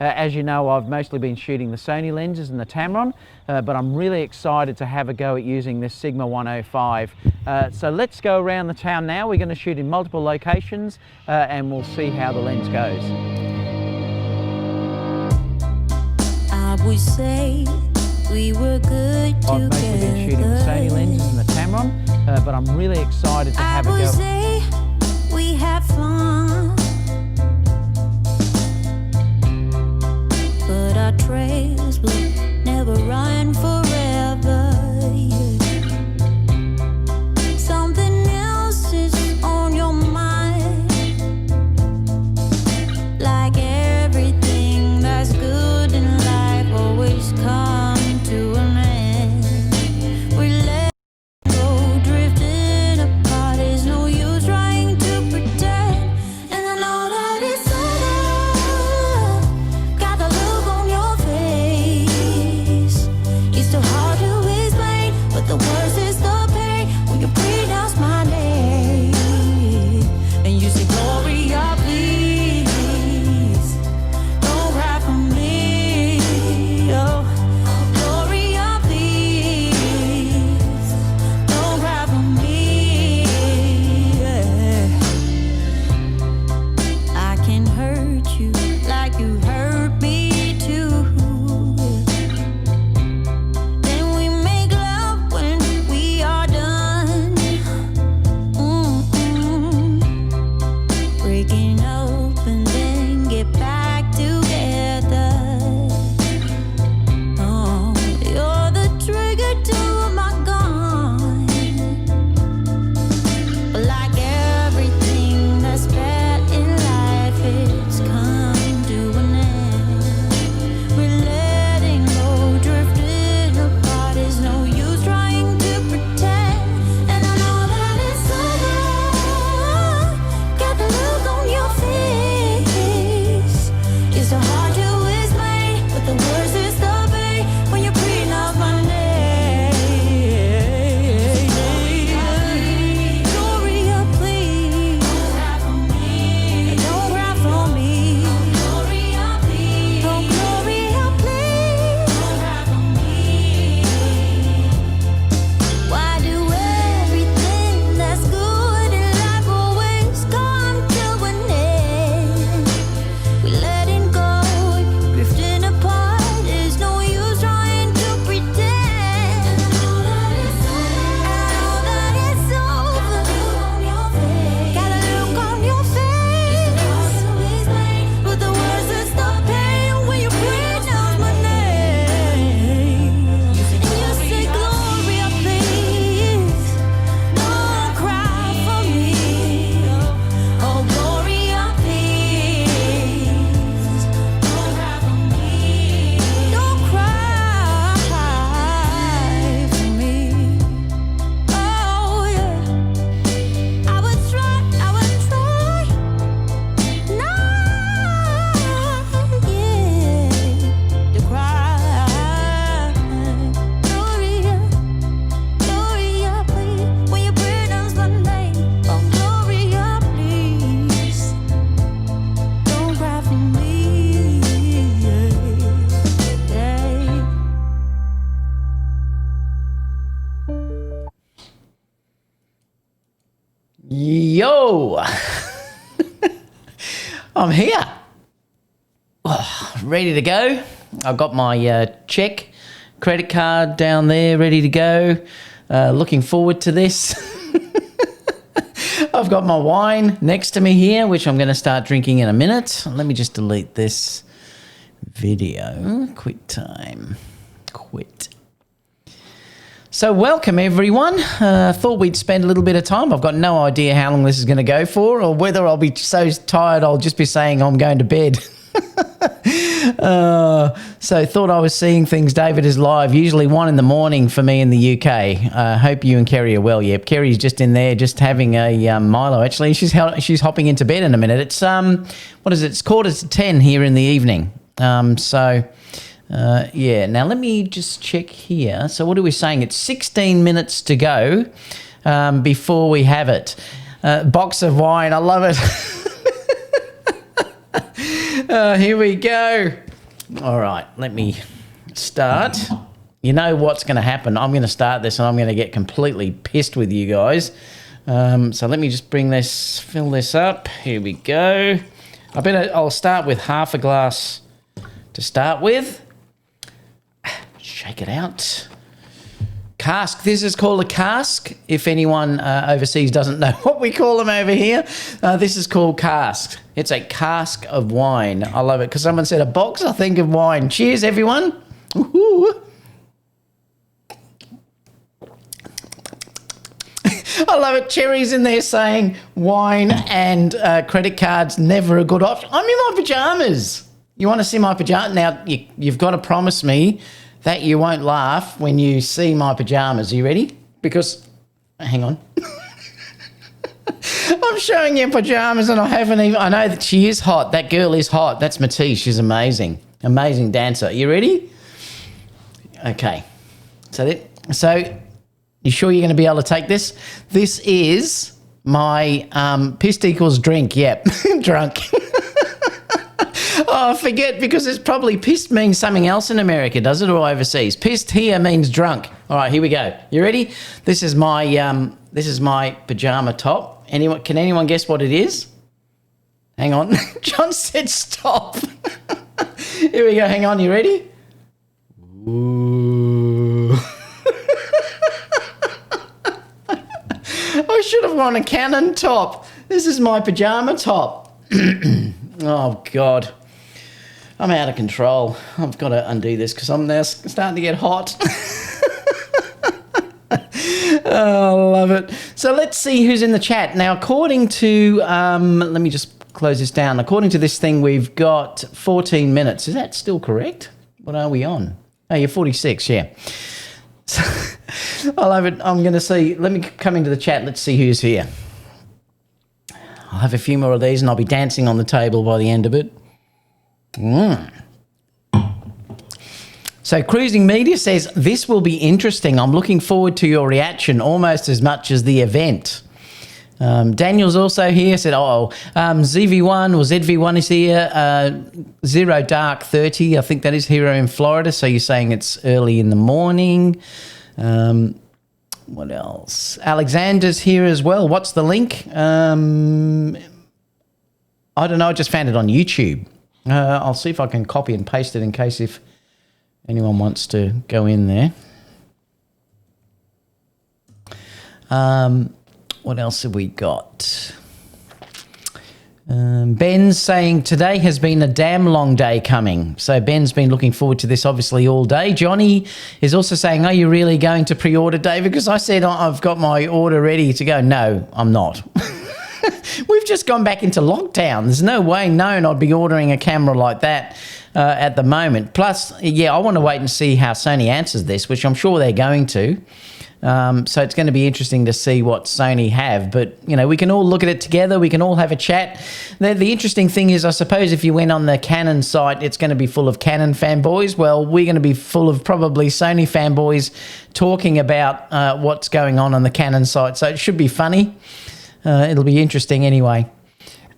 As you know, I've mostly been shooting the Sony lenses and the Tamron, but I'm really excited to have a go at using this Sigma 105. So let's go around the town now. We're going to shoot in multiple locations and we'll see how the lens goes. I would say we were good together. I've mostly been shooting the Sony lenses and the Tamron, but I'm really excited to have a go. I would say we had fun, but our trails will never run forever. Something else is on your mind, like everything that's good in life always comes to an end. We let go, drifting apart. There's no use trying to pretend, and I know that it's over. Got the look on your face. It's so hard to explain, but the worst is the pain when you pronounce my name and you say, Gloria, please don't cry for me. Oh, Gloria, please don't cry for me. Yeah. I can hurt you like you hurt me too. Then we make love when we are done. Breaking up and then get back together. Oh, you're the trigger to my gun. But like everything that's bad in life, it's come to an end. We're letting go, drifting apart. There's no use trying to pretend, and I know that it's over. Got the look on your face. It's so hard to explain, but the worst is the pain when you pronounce my name. Gloria, please don't cry for me. Don't cry for me. Gloria, please. Oh, Gloria, please don't cry for me. Why do everything that's good in life always come to an end? We letting go, drifting apart. There's no use trying to pretend. I know that it's over. Got a look on your face. But the worst is the pain when you pronounce my name. And you say, Gloria, please don't cry for me. Oh, Gloria, please don't cry for me. Don't cry for me. Oh, yeah. I would try not, yeah, to cry. Gloria, Gloria, please, when you pronounce my name. Oh, Gloria, please don't cry for me. Yeah. Yo! I'm here. Oh, ready to go. I've got my check credit card down there ready to go. Looking forward to this. I've got my wine next to me here, which I'm going to start drinking in a minute. Let me just delete this video. Quit time. Quit. So welcome everyone. Thought we'd spend a little bit of time. I've got no idea how long this is going to go for, or whether I'll be so tired I'll just be saying I'm going to bed. So thought I was seeing things. David is live, usually 1 in the morning for me in the UK. Hope you and Kerry are well. Yep, Kerry's just in there, just having a Milo. Actually, she's hopping into bed in a minute. It's what is it? It's 9:45 here in the evening. Yeah. Now let me just check here. So what are we saying? It's 16 minutes to go before we have it. Box of wine. I love it. Here we go. All right, let me start. You know what's going to happen. I'm going to start this and I'm going to get completely pissed with you guys. So let me just fill this up. Here we go. I'll start with half a glass to start with. Shake it out. Cask. This is called a cask. If anyone overseas doesn't know what we call them over here, this is called cask. It's a cask of wine. I love it because someone said a box, I think, of wine. Cheers, everyone. Woohoo. I love it. Cherry's in there saying wine and credit cards never a good option. I'm in my pajamas. You want to see my pajamas? Now, you've got to promise me that you won't laugh when you see my pajamas. Are you ready? Because, hang on. I'm showing you pajamas and I know that she is hot. That girl is hot. That's Matisse. She's amazing. Amazing dancer. Are you ready? Okay. So you sure you're going to be able to take this? This is my pissed equals drink. Yep, drunk. Oh, I forget because it's probably pissed means something else in America, does it, or overseas? Pissed here means drunk. All right, here we go. You ready? This is my pajama top. Can anyone guess what it is? Hang on. John said stop. Here we go. Hang on. You ready? Ooh. I should have worn a Canon top. This is my pajama top. Oh, God. I'm out of control. I've got to undo this because I'm now starting to get hot. Oh, I love it. So let's see who's in the chat. Now, according to, let me just close this down. According to this thing, we've got 14 minutes. Is that still correct? What are we on? Oh, you're 46, yeah. So, I love it. I'm going to see. Let me come into the chat. Let's see who's here. I'll have a few more of these and I'll be dancing on the table by the end of it. So Cruising Media says, this will be interesting. I'm looking forward to your reaction almost as much as the event. Daniel's also here, said, ZV1 or ZV1 is here. Zero Dark 30, I think that is Hero in Florida. So you're saying it's early in the morning. What else? Alexander's here as well. What's the link? I don't know. I just found it on YouTube. I'll see if I can copy and paste it in case if anyone wants to go in there. What else have we got? Ben's saying today has been a damn long day coming. So Ben's been looking forward to this obviously all day. Johnny is also saying, are you really going to pre-order, David? Because I said I've got my order ready to go. No, I'm not. We've just gone back into lockdown. There's no way known I'd be ordering a camera like that at the moment. Plus, yeah, I want to wait and see how Sony answers this, which I'm sure they're going to. So it's going to be interesting to see what Sony have. But, you know, we can all look at it together. We can all have a chat. The interesting thing is, I suppose if you went on the Canon site, it's going to be full of Canon fanboys. Well, we're going to be full of probably Sony fanboys talking about what's going on the Canon site. So it should be funny. It'll be interesting anyway.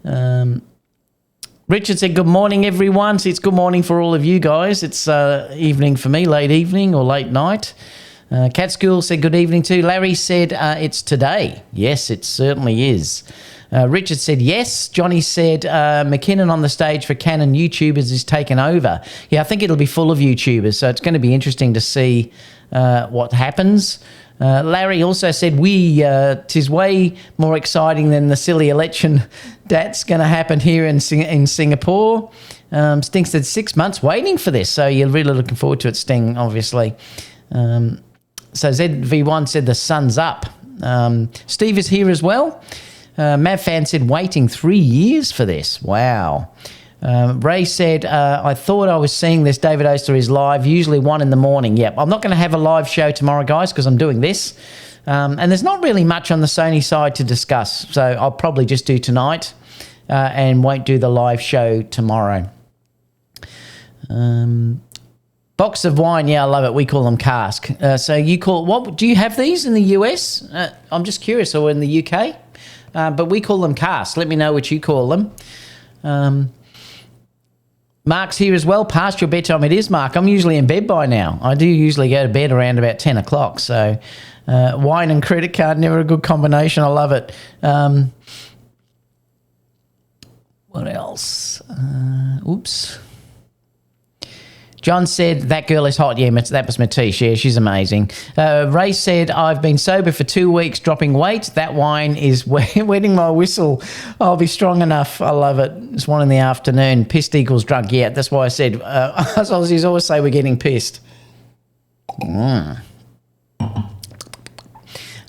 Richard said, good morning, everyone. So it's good morning for all of you guys. It's evening for me, late evening or late night. Cat School said good evening too. Larry said it's today. Yes, it certainly is. Richard said yes. Johnny said McKinnon on the stage for Canon YouTubers is taken over. Yeah, I think it'll be full of YouTubers, so it's going to be interesting to see what happens. Larry also said, tis way more exciting than the silly election that's going to happen here in Singapore. Sting said 6 months waiting for this, so you're really looking forward to it, Sting, obviously. So ZV1 said the sun's up. Steve is here as well. Mavfan said waiting 3 years for this. Wow. Ray said, I thought I was seeing this. David Oster is live, usually 1 in the morning. Yep, I'm not going to have a live show tomorrow, guys, because I'm doing this. And there's not really much on the Sony side to discuss. So I'll probably just do tonight and won't do the live show tomorrow. Box of wine, yeah, I love it. We call them cask. So you call, what do you have these in the US? I'm just curious, or in the UK? But we call them cask. Let me know what you call them. Mark's here as well. Past your bedtime. It is, Mark. I'm usually in bed by now. I do usually go to bed around about 10 o'clock. So wine and credit card, never a good combination. I love it. What else? Oops. John said, that girl is hot. Yeah, that was Matisse. Yeah, she's amazing. Ray said, I've been sober for 2 weeks, dropping weight. That wine is wetting my whistle. I'll be strong enough. I love it. It's 1 in the afternoon. Pissed equals drunk. Yeah, that's why I said, us Aussies always say we're getting pissed.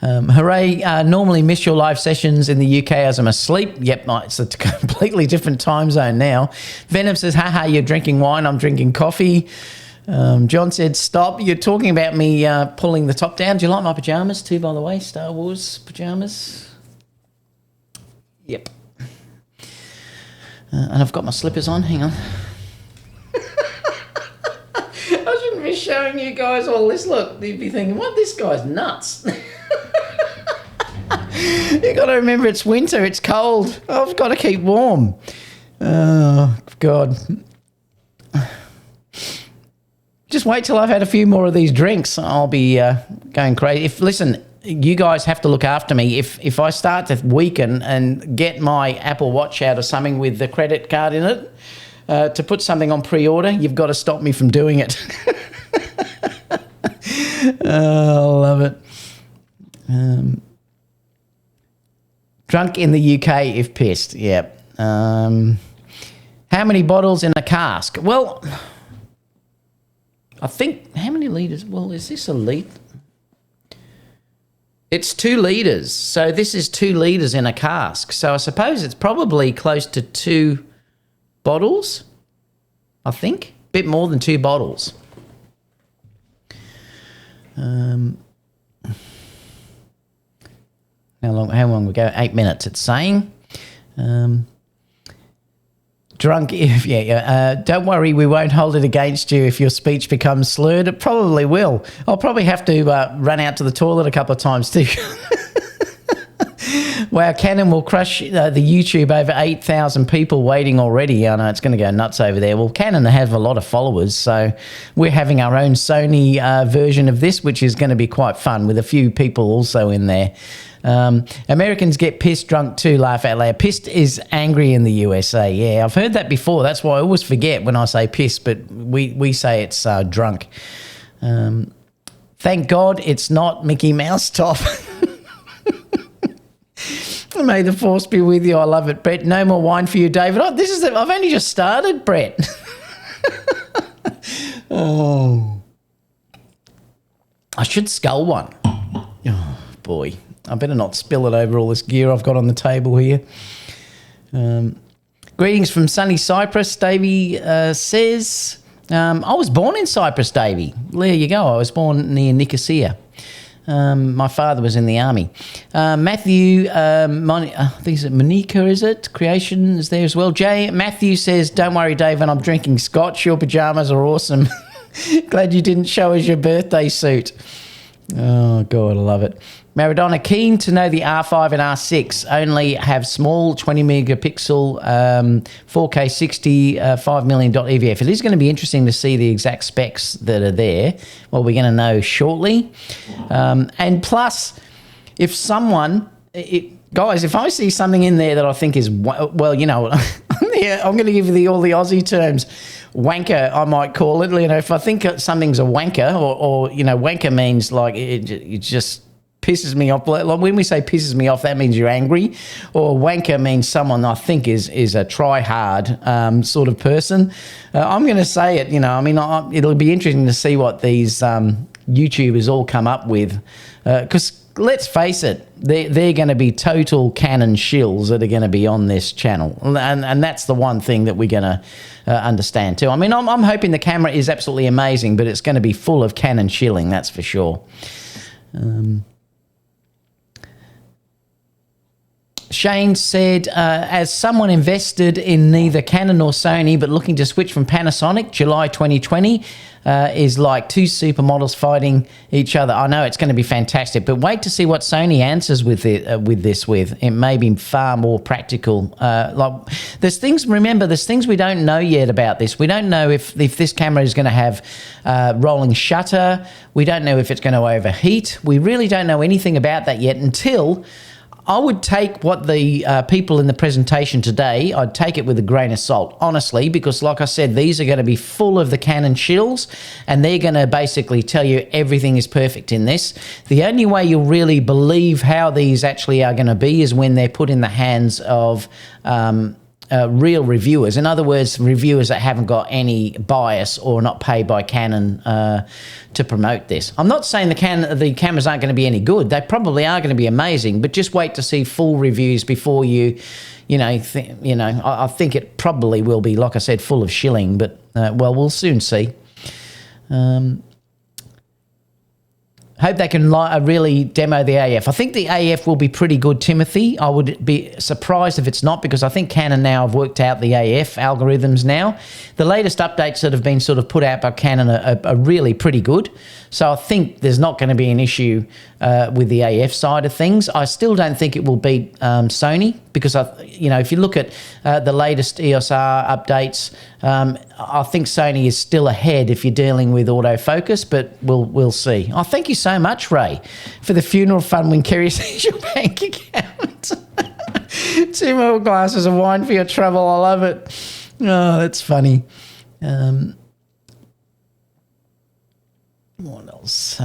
Hooray, normally miss your live sessions in the UK as I'm asleep. Yep, it's a completely different time zone now. Venom says, haha, you're drinking wine, I'm drinking coffee. John said, stop, you're talking about me pulling the top down. Do you like my pyjamas too, by the way? Star Wars pyjamas? Yep. And I've got my slippers on, hang on. I shouldn't be showing you guys all this. Look, you'd be thinking, what, this guy's nuts. You got to remember it's winter, it's cold. I've got to keep warm. Oh, God. Just wait till I've had a few more of these drinks. I'll be going crazy. Listen, you guys have to look after me. If I start to weaken and get my Apple Watch out or something with the credit card in it, to put something on pre-order, you've got to stop me from doing it. Oh, I love it. Drunk in the UK if pissed. Yep. How many bottles in a cask? Well, I think, how many litres? Well, is this a litre? It's 2 litres. So this is 2 litres in a cask. So I suppose it's probably close to 2 bottles, I think. A bit more than 2 bottles. How long we go? 8 minutes, it's saying. Drunk, don't worry, we won't hold it against you if your speech becomes slurred. It probably will. I'll probably have to run out to the toilet a couple of times too. Wow, Canon will crush the YouTube. Over 8,000 people waiting already. I know it's going to go nuts over there. Well, Canon have a lot of followers, so we're having our own Sony version of this, which is going to be quite fun with a few people also in there. Americans get pissed drunk too, laugh out loud. Pissed is angry in the USA. Yeah, I've heard that before. That's why I always forget when I say pissed, but we say it's drunk. Thank God it's not Mickey Mouse top. May the force be with you. I love it, Brett. No more wine for you, David. Oh, I've only just started, Brett. Oh, I should scull one. Oh boy, I better not spill it over all this gear I've got on the table here. Greetings from sunny Cyprus, Davey says. I was born in Cyprus, Davey. There you go. I was born near Nicosia. My father was in the army. Matthew, I think it's Monica, is it? Creation is there as well. Matthew says, don't worry, David, I'm drinking scotch. Your pyjamas are awesome. Glad you didn't show us your birthday suit. Oh, God, I love it. Maradona, keen to know the R5 and R6 only have small 20 megapixel 4K 60 5 million .EVF. It is going to be interesting to see the exact specs that are there. Well, we're going to know shortly. And plus, if someone, guys, if I see something in there that I think is, well, you know, I'm going to give you all the Aussie terms. Wanker, I might call it. You know, if I think something's a wanker, or you know, wanker means like it just pisses me off. Like when we say pisses me off, that means you're angry. Or wanker means someone I think is a try-hard sort of person. I'm going to say it, you know, I mean, it'll be interesting to see what these YouTubers all come up with. Because let's face it, they're going to be total Canon shills that are going to be on this channel. And that's the one thing that we're going to understand too. I mean, I'm hoping the camera is absolutely amazing, but it's going to be full of Canon shilling, that's for sure. Shane said, as someone invested in neither Canon nor Sony but looking to switch from Panasonic, July 2020 is like two supermodels fighting each other. I know it's going to be fantastic, but wait to see what Sony answers with it. It may be far more practical. There's things we don't know yet about this. We don't know if this camera is going to have rolling shutter. We don't know if it's going to overheat. We really don't know anything about that yet until... I would take what the people in the presentation today, I'd take it with a grain of salt, honestly, because like I said, these are going to be full of the Canon shills, and they're going to basically tell you everything is perfect in this. The only way you'll really believe how these actually are going to be is when they're put in the hands of real reviewers. In other words, reviewers that haven't got any bias or not paid by Canon to promote this. I'm not saying the cameras aren't going to be any good. They probably are going to be amazing, but just wait to see full reviews before I think it probably will be, like I said, full of shilling, but well, we'll soon see. Hope they can really demo the AF. I think the AF will be pretty good, Timothy. I would be surprised if it's not, because I think Canon now have worked out the AF algorithms now. The latest updates that have been sort of put out by Canon are really pretty good. So I think there's not going to be an issue with the AF side of things. I still don't think it will beat Sony, because if you look at the latest EOS-R updates, I think Sony is still ahead if you're dealing with autofocus, but we'll see. Oh, thank you so much, Ray, for the funeral fund when Kerry sees your bank account. 2 more glasses of wine for your trouble. I love it. Oh, that's funny. What else?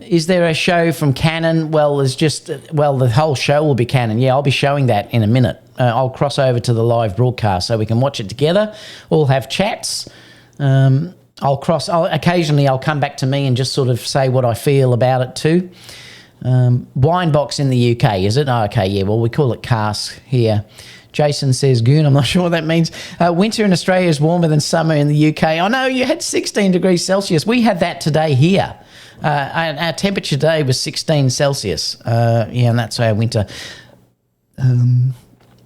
Is there a show from Canon? Well, the whole show will be Canon. Yeah, I'll be showing that in a minute. I'll cross over to the live broadcast so we can watch it together. We'll have chats. Occasionally I'll come back to me and just sort of say what I feel about it too. Winebox in the UK, is it? Oh, okay, yeah, well, we call it cask here. Jason says, Goon, I'm not sure what that means. Winter in Australia is warmer than summer in the UK. I know, you had 16 degrees Celsius. We had that today here. Our temperature today was 16 Celsius. And that's our winter.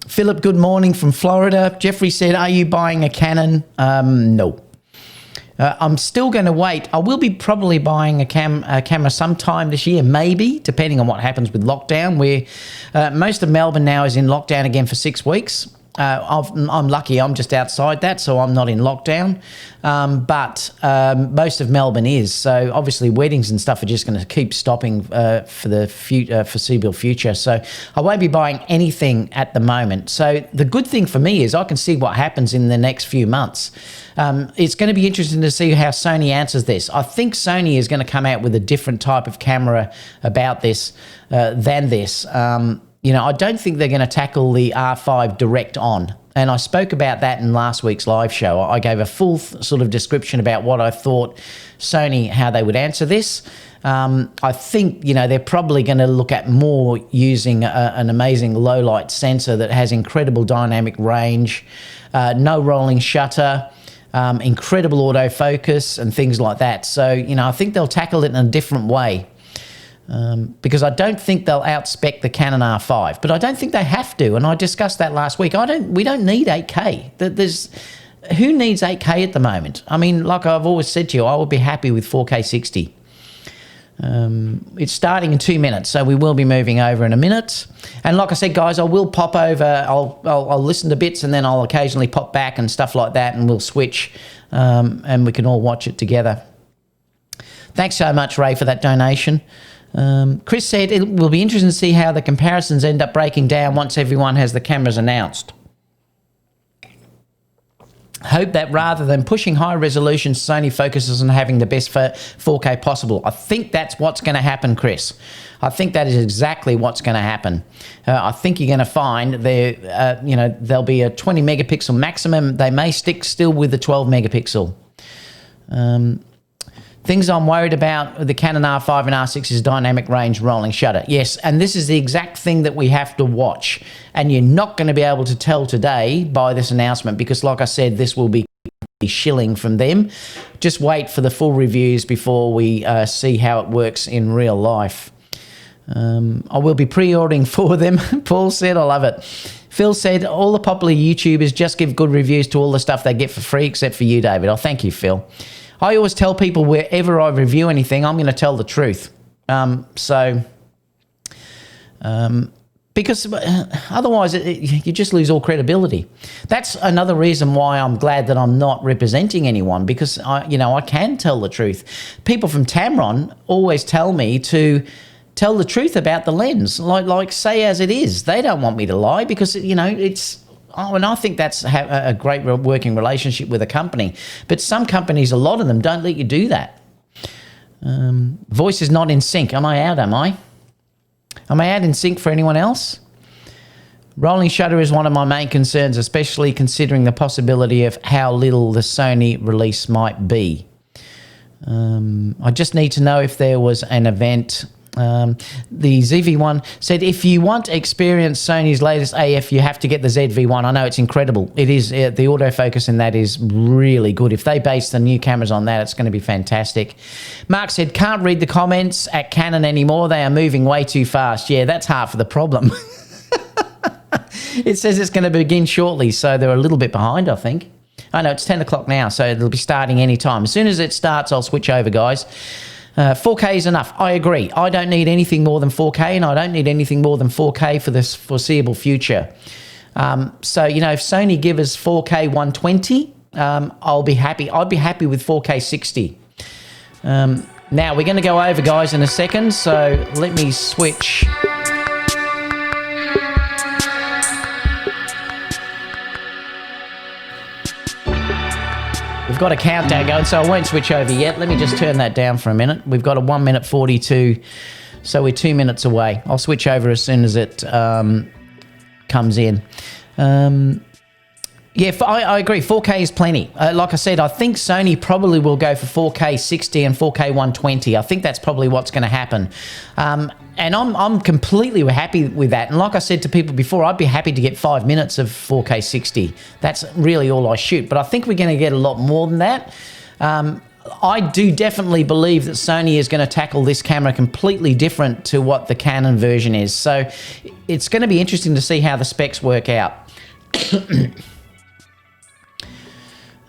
Philip, good morning from Florida. Jeffrey said, are you buying a Canon? No. I'm still going to wait. I will be probably buying a camera sometime this year, maybe, depending on what happens with lockdown. Most of Melbourne now is in lockdown again for 6 weeks. I'm lucky I'm just outside that, so I'm not in lockdown. But most of Melbourne is. So obviously weddings and stuff are just going to keep stopping for the foreseeable future. So I won't be buying anything at the moment. So the good thing for me is I can see what happens in the next few months. It's going to be interesting to see how Sony answers this. I think Sony is going to come out with a different type of camera about this than this. I don't think they're going to tackle the R5 direct on. And I spoke about that in last week's live show. I gave a full sort of description about what I thought Sony, how they would answer this. I think, they're probably going to look at more using an amazing low light sensor that has incredible dynamic range, no rolling shutter, incredible autofocus and things like that. So, I think they'll tackle it in a different way. Because I don't think they'll outspec the Canon R5, but I don't think they have to. And I discussed that last week. We don't need 8K. Who needs 8K at the moment? I mean, like I've always said to you, I would be happy with 4K 60. It's starting in 2 minutes, so we will be moving over in a minute. And like I said, guys, I will pop over. I'll listen to bits, and then I'll occasionally pop back and stuff like that, and we'll switch, and we can all watch it together. Thanks so much, Ray, for that donation. Chris said it will be interesting to see how the comparisons end up breaking down once everyone has the cameras announced. Hope that rather than pushing high resolution, Sony focuses on having the best 4K possible. I think that's what's going to happen, Chris. I think that is exactly what's going to happen. I think you're going to find there'll be a 20 megapixel maximum. They may stick still with the 12 megapixel. Things I'm worried about with the Canon R5 and R6 is dynamic range, rolling shutter. Yes, and this is the exact thing that we have to watch. And you're not going to be able to tell today by this announcement because, like I said, this will be shilling from them. Just wait for the full reviews before we see how it works in real life. I will be pre-ordering for them. Paul said, I love it. Phil said, all the popular YouTubers just give good reviews to all the stuff they get for free, except for you, David. Oh, thank you, Phil. I always tell people wherever I review anything, I'm going to tell the truth. Because otherwise you just lose all credibility. That's another reason why I'm glad that I'm not representing anyone, because I can tell the truth. People from Tamron always tell me to tell the truth about the lens, like say as it is. They don't want me to lie because it's. Oh, and I think that's a great working relationship with a company. But some companies, a lot of them, don't let you do that. Voice is not in sync. Am I out, am I? Am I out in sync for anyone else? Rolling shutter is one of my main concerns, especially considering the possibility of how little the Sony release might be. I just need to know if there was an event. The ZV-1 said, if you want to experience Sony's latest AF, you have to get the ZV-1. I know, it's incredible. It is. The autofocus in that is really good. If they base the new cameras on that, it's going to be fantastic. Mark said, can't read the comments at Canon anymore. They are moving way too fast. Yeah, that's half of the problem. It says it's going to begin shortly, so they're a little bit behind, I think. I know, it's 10 o'clock now, so it'll be starting any time. As soon as it starts, I'll switch over, guys. 4K is enough. I agree. I don't need anything more than 4K, and I don't need anything more than 4K for this foreseeable future. So, if Sony give us 4K 120, I'll be happy. I'd be happy with 4K 60. Now, we're going to go over, guys, in a second, so let me switch. We've got a countdown going, so I won't switch over yet. Let me just turn that down for a minute. We've got a 1 minute 42, so we're 2 minutes away. I'll switch over as soon as it comes in. Yeah, I agree. 4K is plenty. Like I said, I think Sony probably will go for 4K 60 and 4K 120. I think that's probably what's going to happen. And I'm completely happy with that. And like I said to people before, I'd be happy to get 5 minutes of 4K 60. That's really all I shoot. But I think we're going to get a lot more than that. I do definitely believe that Sony is going to tackle this camera completely different to what the Canon version is. So it's going to be interesting to see how the specs work out.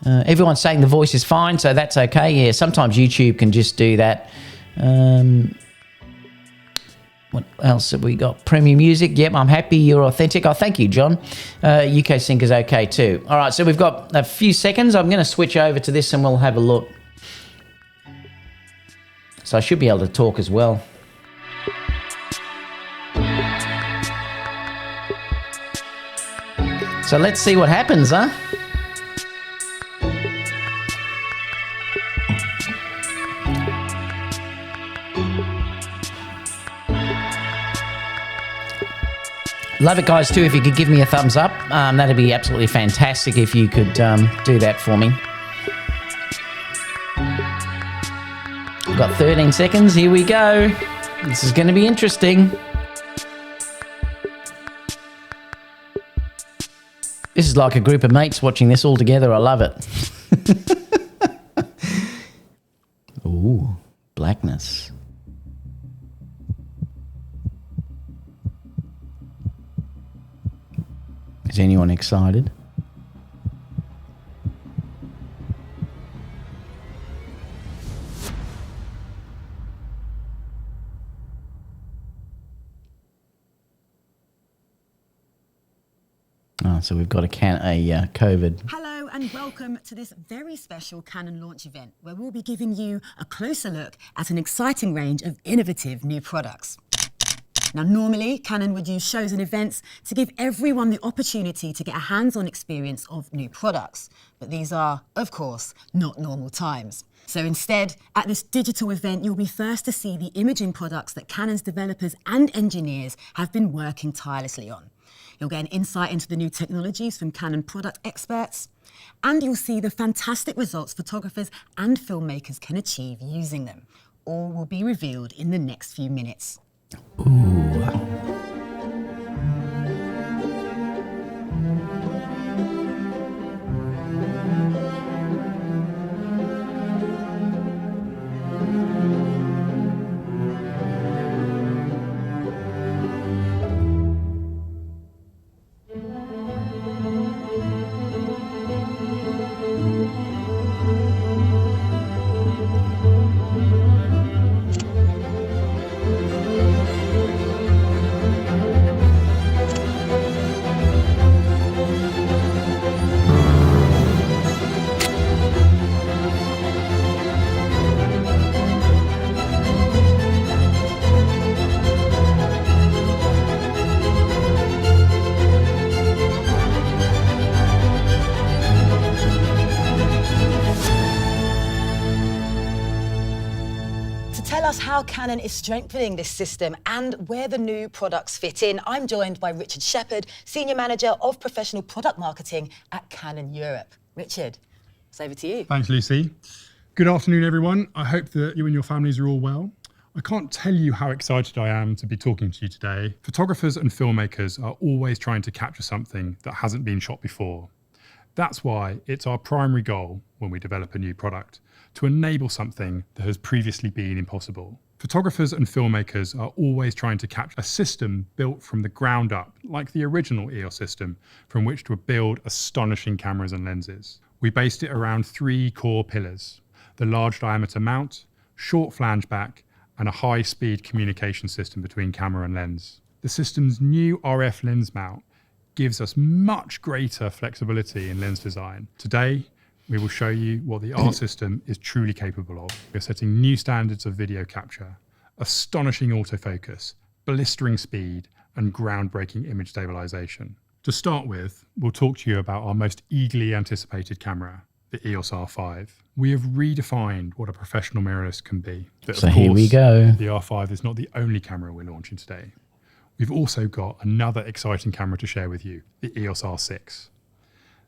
Everyone's saying the voice is fine, so that's okay. Yeah, sometimes YouTube can just do that. What else have we got? Premium music. Yep, I'm happy. You're authentic. Oh, thank you, John. UK sync is okay too. All right, so we've got a few seconds. I'm going to switch over to this and we'll have a look. So I should be able to talk as well. So let's see what happens, huh? Love it, guys, too, if you could give me a thumbs up. That'd be absolutely fantastic if you could do that for me. We've got 13 seconds. Here we go. This is going to be interesting. This is like a group of mates watching this all together. I love it. Ooh, blackness. Is anyone excited? Oh, so we've got a COVID. Hello and welcome to this very special Canon launch event where we'll be giving you a closer look at an exciting range of innovative new products. Now, normally, Canon would use shows and events to give everyone the opportunity to get a hands-on experience of new products. But these are, of course, not normal times. So instead, at this digital event, you'll be first to see the imaging products that Canon's developers and engineers have been working tirelessly on. You'll get an insight into the new technologies from Canon product experts, and you'll see the fantastic results photographers and filmmakers can achieve using them. All will be revealed in the next few minutes. Ooh. tell us how Canon is strengthening this system and where the new products fit in, I'm joined by Richard Shepherd, Senior Manager of Professional Product Marketing at Canon Europe. Richard, it's over to you. Thanks, Lucy. Good afternoon, everyone. I hope that you and your families are all well. I can't tell you how excited I am to be talking to you today. Photographers and filmmakers are always trying to capture something that hasn't been shot before. That's why it's our primary goal when we develop a new product, to enable something that has previously been impossible. Photographers and filmmakers are always trying to capture a system built from the ground up, like the original EOS system, from which to build astonishing cameras and lenses. We based it around 3 core pillars: the large diameter mount, short flange back, and a high-speed communication system between camera and lens. The system's new RF lens mount gives us much greater flexibility in lens design. Today, we will show you what the R system is truly capable of. We're setting new standards of video capture, astonishing autofocus, blistering speed, and groundbreaking image stabilization. To start with, we'll talk to you about our most eagerly anticipated camera, the EOS-R5. We have redefined what a professional mirrorless can be. But So here we go. The R5 is not the only camera we're launching today. We've also got another exciting camera to share with you, the EOS-R6.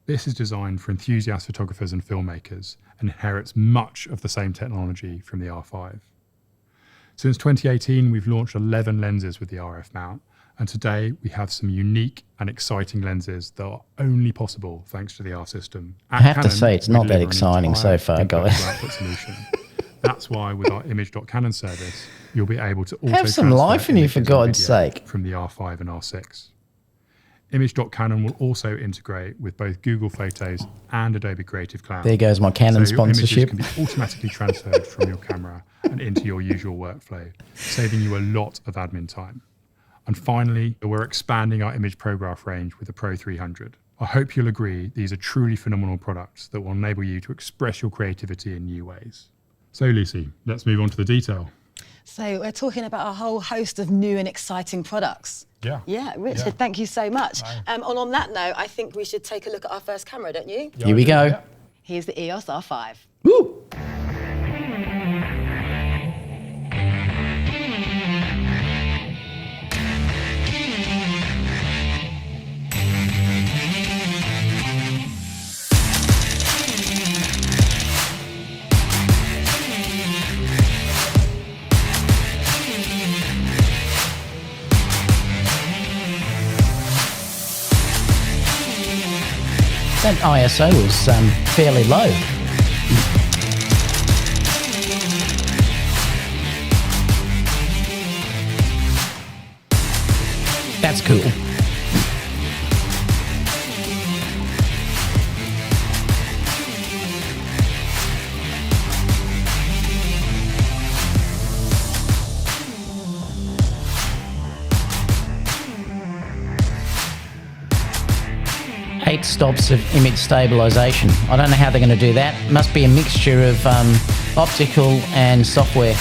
This is designed for enthusiast photographers and filmmakers and inherits much of the same technology from the R5. Since 2018, we've launched 11 lenses with the RF mount, and today we have some unique and exciting lenses that are only possible thanks to the R system. I have to say, it's not that exciting so far, guys. Solution. That's why with our image.canon service, you'll be able to Have some life in you, for God's sake. From the R5 and R6. Image.canon will also integrate with both Google Photos and Adobe Creative Cloud. There goes my Canon so sponsorship. Your images can be automatically transferred from your camera and into your usual workflow, saving you a lot of admin time. And finally, we're expanding our image ProGraph range with the Pro 300. I hope you'll agree these are truly phenomenal products that will enable you to express your creativity in new ways. So Lucy, let's move on to the detail. So we're talking about a whole host of new and exciting products. Yeah, Richard, thank you so much. And on that note, I think we should take a look at our first camera, don't you? Here we go. Here's the EOS-R5. Woo! That ISO was fairly low. That's cool. Stops of image stabilization. I don't know how they're going to do that. Must be a mixture of optical and software.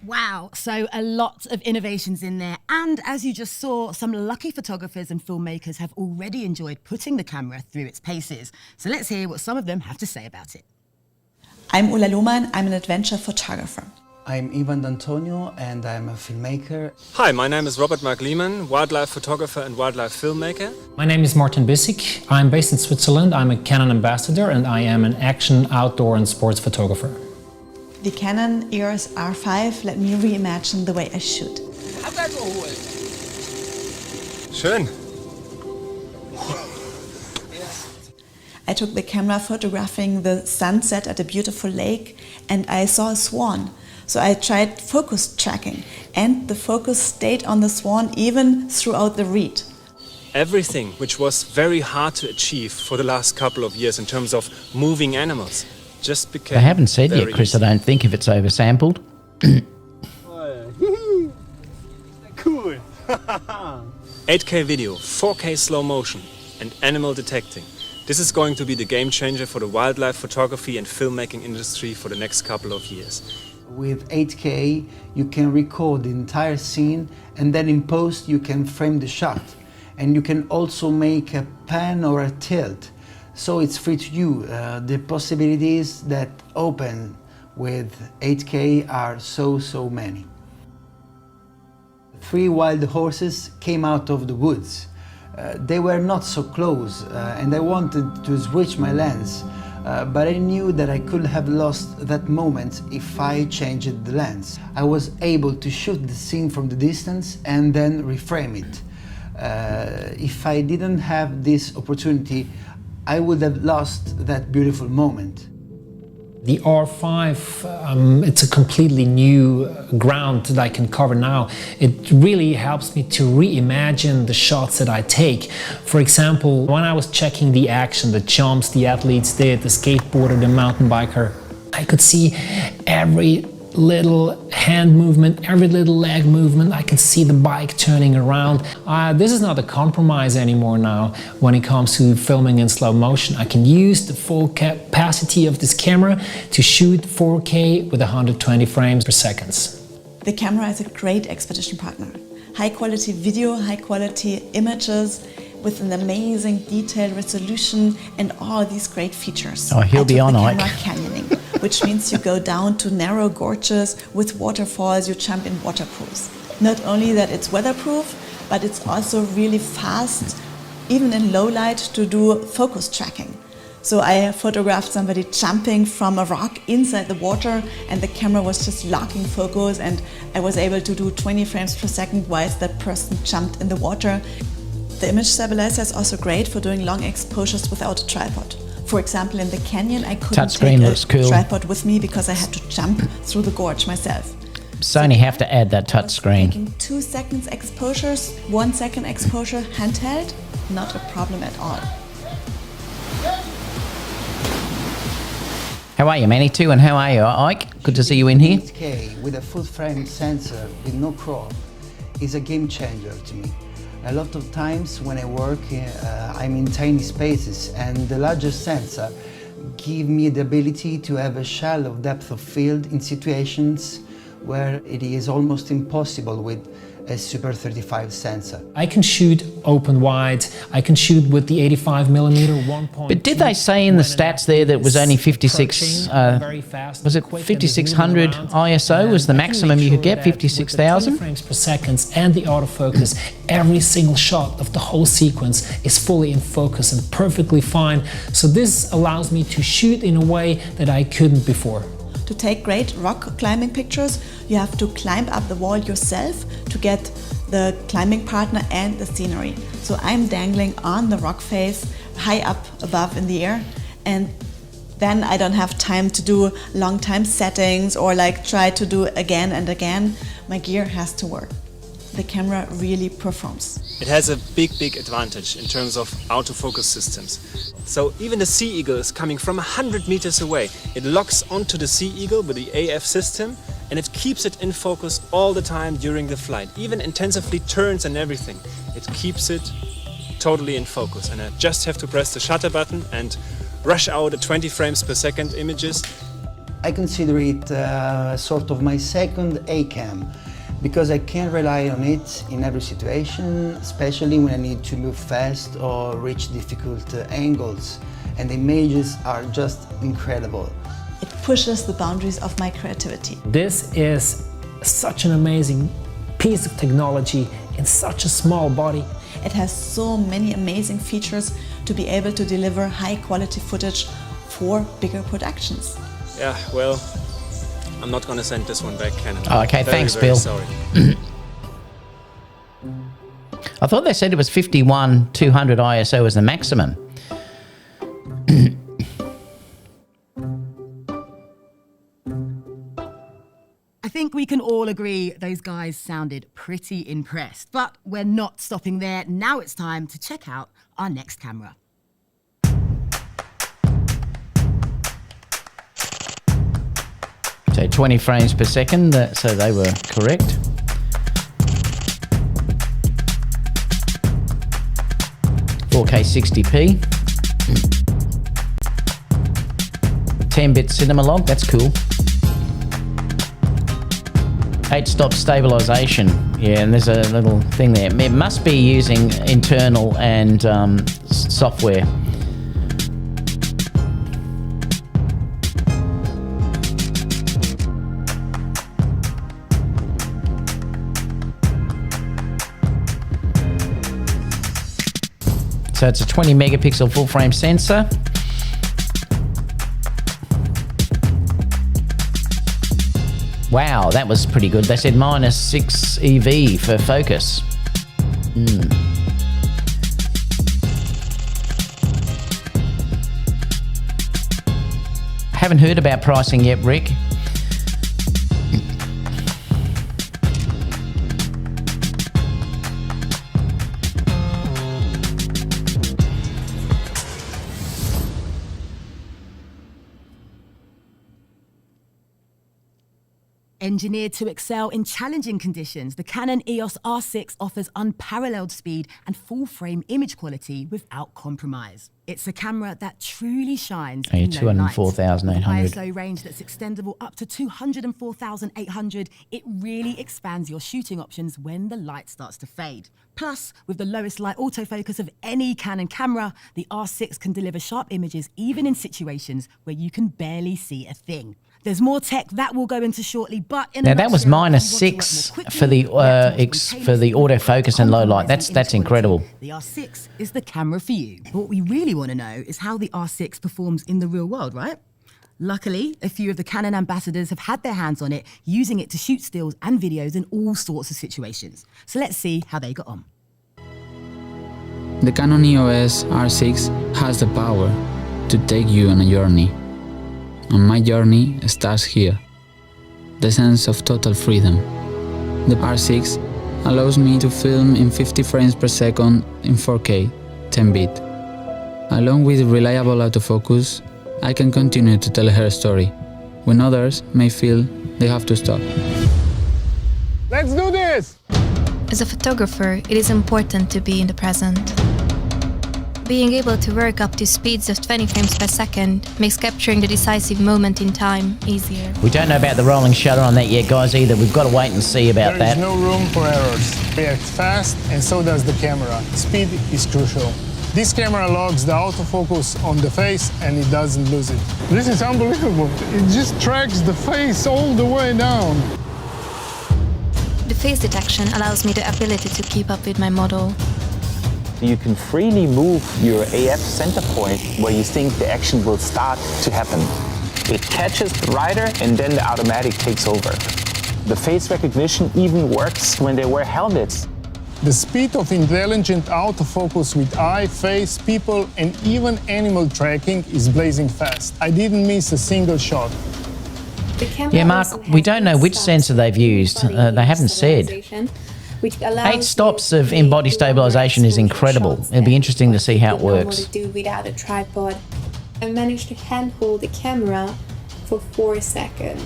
Wow, so a lot of innovations in there. And as you just saw, some lucky photographers and filmmakers have already enjoyed putting the camera through its paces. So let's hear what some of them have to say about it. I'm Ulla Lohmann, I'm an adventure photographer. I'm Ivan D'Antonio and I'm a filmmaker. Hi, my name is Robert Mark Lehmann, wildlife photographer and wildlife filmmaker. My name is Martin Bissig. I'm based in Switzerland. I'm a Canon ambassador and I am an action, outdoor and sports photographer. The Canon EOS-R5 let me reimagine the way I shoot. Schön. I took the camera photographing the sunset at a beautiful lake and I saw a swan. So I tried focus tracking and the focus stayed on the swan even throughout the read. Everything which was very hard to achieve for the last couple of years in terms of moving animals just became I haven't said very yet, Chris, easy. I don't think if it's oversampled. Cool. 8K video, 4K slow motion and animal detecting. This is going to be the game changer for the wildlife photography and filmmaking industry for the next couple of years. With 8K, you can record the entire scene, and then in post you can frame the shot. And you can also make a pan or a tilt. So it's free to you. The possibilities that open with 8K are so many. 3 wild horses came out of the woods. They were not so close, and I wanted to switch my lens, but I knew that I could have lost that moment if I changed the lens. I was able to shoot the scene from the distance and then reframe it. If I didn't have this opportunity, I would have lost that beautiful moment. The R5, it's a completely new ground that I can cover now. It really helps me to reimagine the shots that I take. For example, when I was checking the action, the jumps the athletes did, the skateboarder, the mountain biker, I could see every little hand movement, every little leg movement. I can see the bike turning around. This is not a compromise anymore now when it comes to filming in slow motion. I can use the full capacity of this camera to shoot 4K with 120 frames per second. The camera is a great expedition partner. High quality video, high quality images with an amazing detailed resolution and all these great features. Oh, he'll be on, Ike. Canyoning, which means you go down to narrow gorges with waterfalls, you jump in waterproofs. Not only that it's weatherproof, but it's also really fast, even in low light, to do focus tracking. So I photographed somebody jumping from a rock inside the water, and the camera was just locking focus, and I was able to do 20 frames per second whilst that person jumped in the water. The image stabilizer is also great for doing long exposures without a tripod. For example, in the canyon, I couldn't take a tripod with me because I had to jump through the gorge myself. Sony have to add that touch screen. Making 2 seconds exposures, 1 second exposure handheld, not a problem at all. How are you, Manny2? And how are you, Ike? Good to see you in here. 8K with a full frame sensor with no crop is a game changer to me. A lot of times when I work, I'm in tiny spaces, and the larger sensor gives me the ability to have a shallow depth of field in situations where it is almost impossible with a Super 35 sensor. I can shoot open wide, I can shoot with the 85mm 1.2. But did they say in the stats there that it was only 56, was it 5600 ISO was the maximum you could get, 56,000? Frames per second and the autofocus, every single shot of the whole sequence is fully in focus and perfectly fine. So this allows me to shoot in a way that I couldn't before. To take great rock climbing pictures, you have to climb up the wall yourself to get the climbing partner and the scenery. So I'm dangling on the rock face, high up above in the air, and then I don't have time to do long time settings or like try to do again and again. My gear has to work. The camera really performs. It has a big advantage in terms of autofocus systems. So even the Sea Eagle is coming from 100 meters away. It locks onto the Sea Eagle with the AF system, and it keeps it in focus all the time during the flight. Even intensively turns and everything. It keeps it totally in focus. And I just have to press the shutter button and rush out the 20 frames per second images. I consider it sort of my second A-cam, because I can rely on it in every situation, especially when I need to move fast or reach difficult angles. And the images are just incredible. It pushes the boundaries of my creativity. This is such an amazing piece of technology in such a small body. It has so many amazing features to be able to deliver high quality footage for bigger productions. Yeah, well, I'm not going to send this one back, Canon. Oh, okay, thanks, very Bill. Sorry. I thought they said it was 51,200 ISO was the maximum. I think we can all agree those guys sounded pretty impressed, but we're not stopping there. Now it's time to check out our next camera. So 20 frames per second, so they were correct. .4K 60p. 10-bit cinema log, that's cool. 8-stop stabilization. Yeah, and there's a little thing there. It must be using internal and software. So it's a 20 megapixel full frame sensor. Wow, that was pretty good. They said -6 EV for focus. Haven't heard about pricing yet, Rick. Engineered to excel in challenging conditions, the Canon EOS R6 offers unparalleled speed and full-frame image quality without compromise. It's a camera that truly shines in low light. 204,800. With an ISO range that's extendable up to 204,800, it really expands your shooting options when the light starts to fade. Plus, with the lowest light autofocus of any Canon camera, the R6 can deliver sharp images even in situations where you can barely see a thing. There's more tech that we'll go into shortly, but in Now that was -6 for the autofocus and low light. That's incredible. The R6 is the camera for you. But what we really want to know is how the R6 performs in the real world, right? Luckily, a few of the Canon ambassadors have had their hands on it, using it to shoot stills and videos in all sorts of situations. So let's see how they got on. The Canon EOS-R6 has the power to take you on a journey. And my journey starts here. The sense of total freedom. The R6 allows me to film in 50 frames per second in 4K, 10-bit. Along with reliable autofocus, I can continue to tell her story, when others may feel they have to stop. Let's do this! As a photographer, it is important to be in the present. Being able to work up to speeds of 20 frames per second makes capturing the decisive moment in time easier. We don't know about the rolling shutter on that yet, guys, either. We've got to wait and see about that. There is no room for errors. Reacts fast, and so does the camera. Speed is crucial. This camera logs the autofocus on the face, and it doesn't lose it. This is unbelievable. It just tracks the face all the way down. The face detection allows me the ability to keep up with my model. You can freely move your AF center point where you think the action will start to happen. It catches the rider and then the automatic takes over. The face recognition even works when they wear helmets. The speed of intelligent autofocus with eye, face, people, and even animal tracking is blazing fast. I didn't miss a single shot. Yeah, Mark, we don't know which sensor they've used. They haven't said. 8 stops of in-body stabilization is incredible. It'll be interesting to see how it works. Do without a tripod. I managed to handhold the camera for 4 seconds.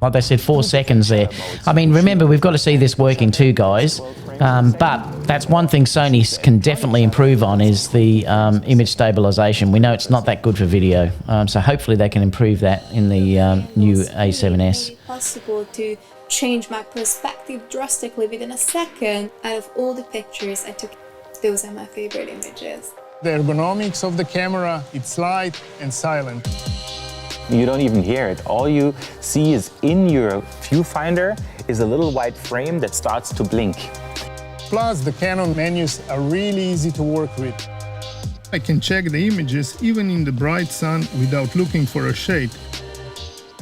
Like they said, 4 seconds there. I mean, remember, we've got to see this working too, guys. But that's one thing Sony can definitely improve on is the image stabilization. We know it's not that good for video. So hopefully they can improve that in the new A7S. It's possible to change my perspective drastically within a second. Out of all the pictures I took, those are my favorite images. The ergonomics of the camera, it's light and silent. You don't even hear it. All you see is in your viewfinder is a little white frame that starts to blink. Plus, the Canon menus are really easy to work with. I can check the images even in the bright sun without looking for a shade.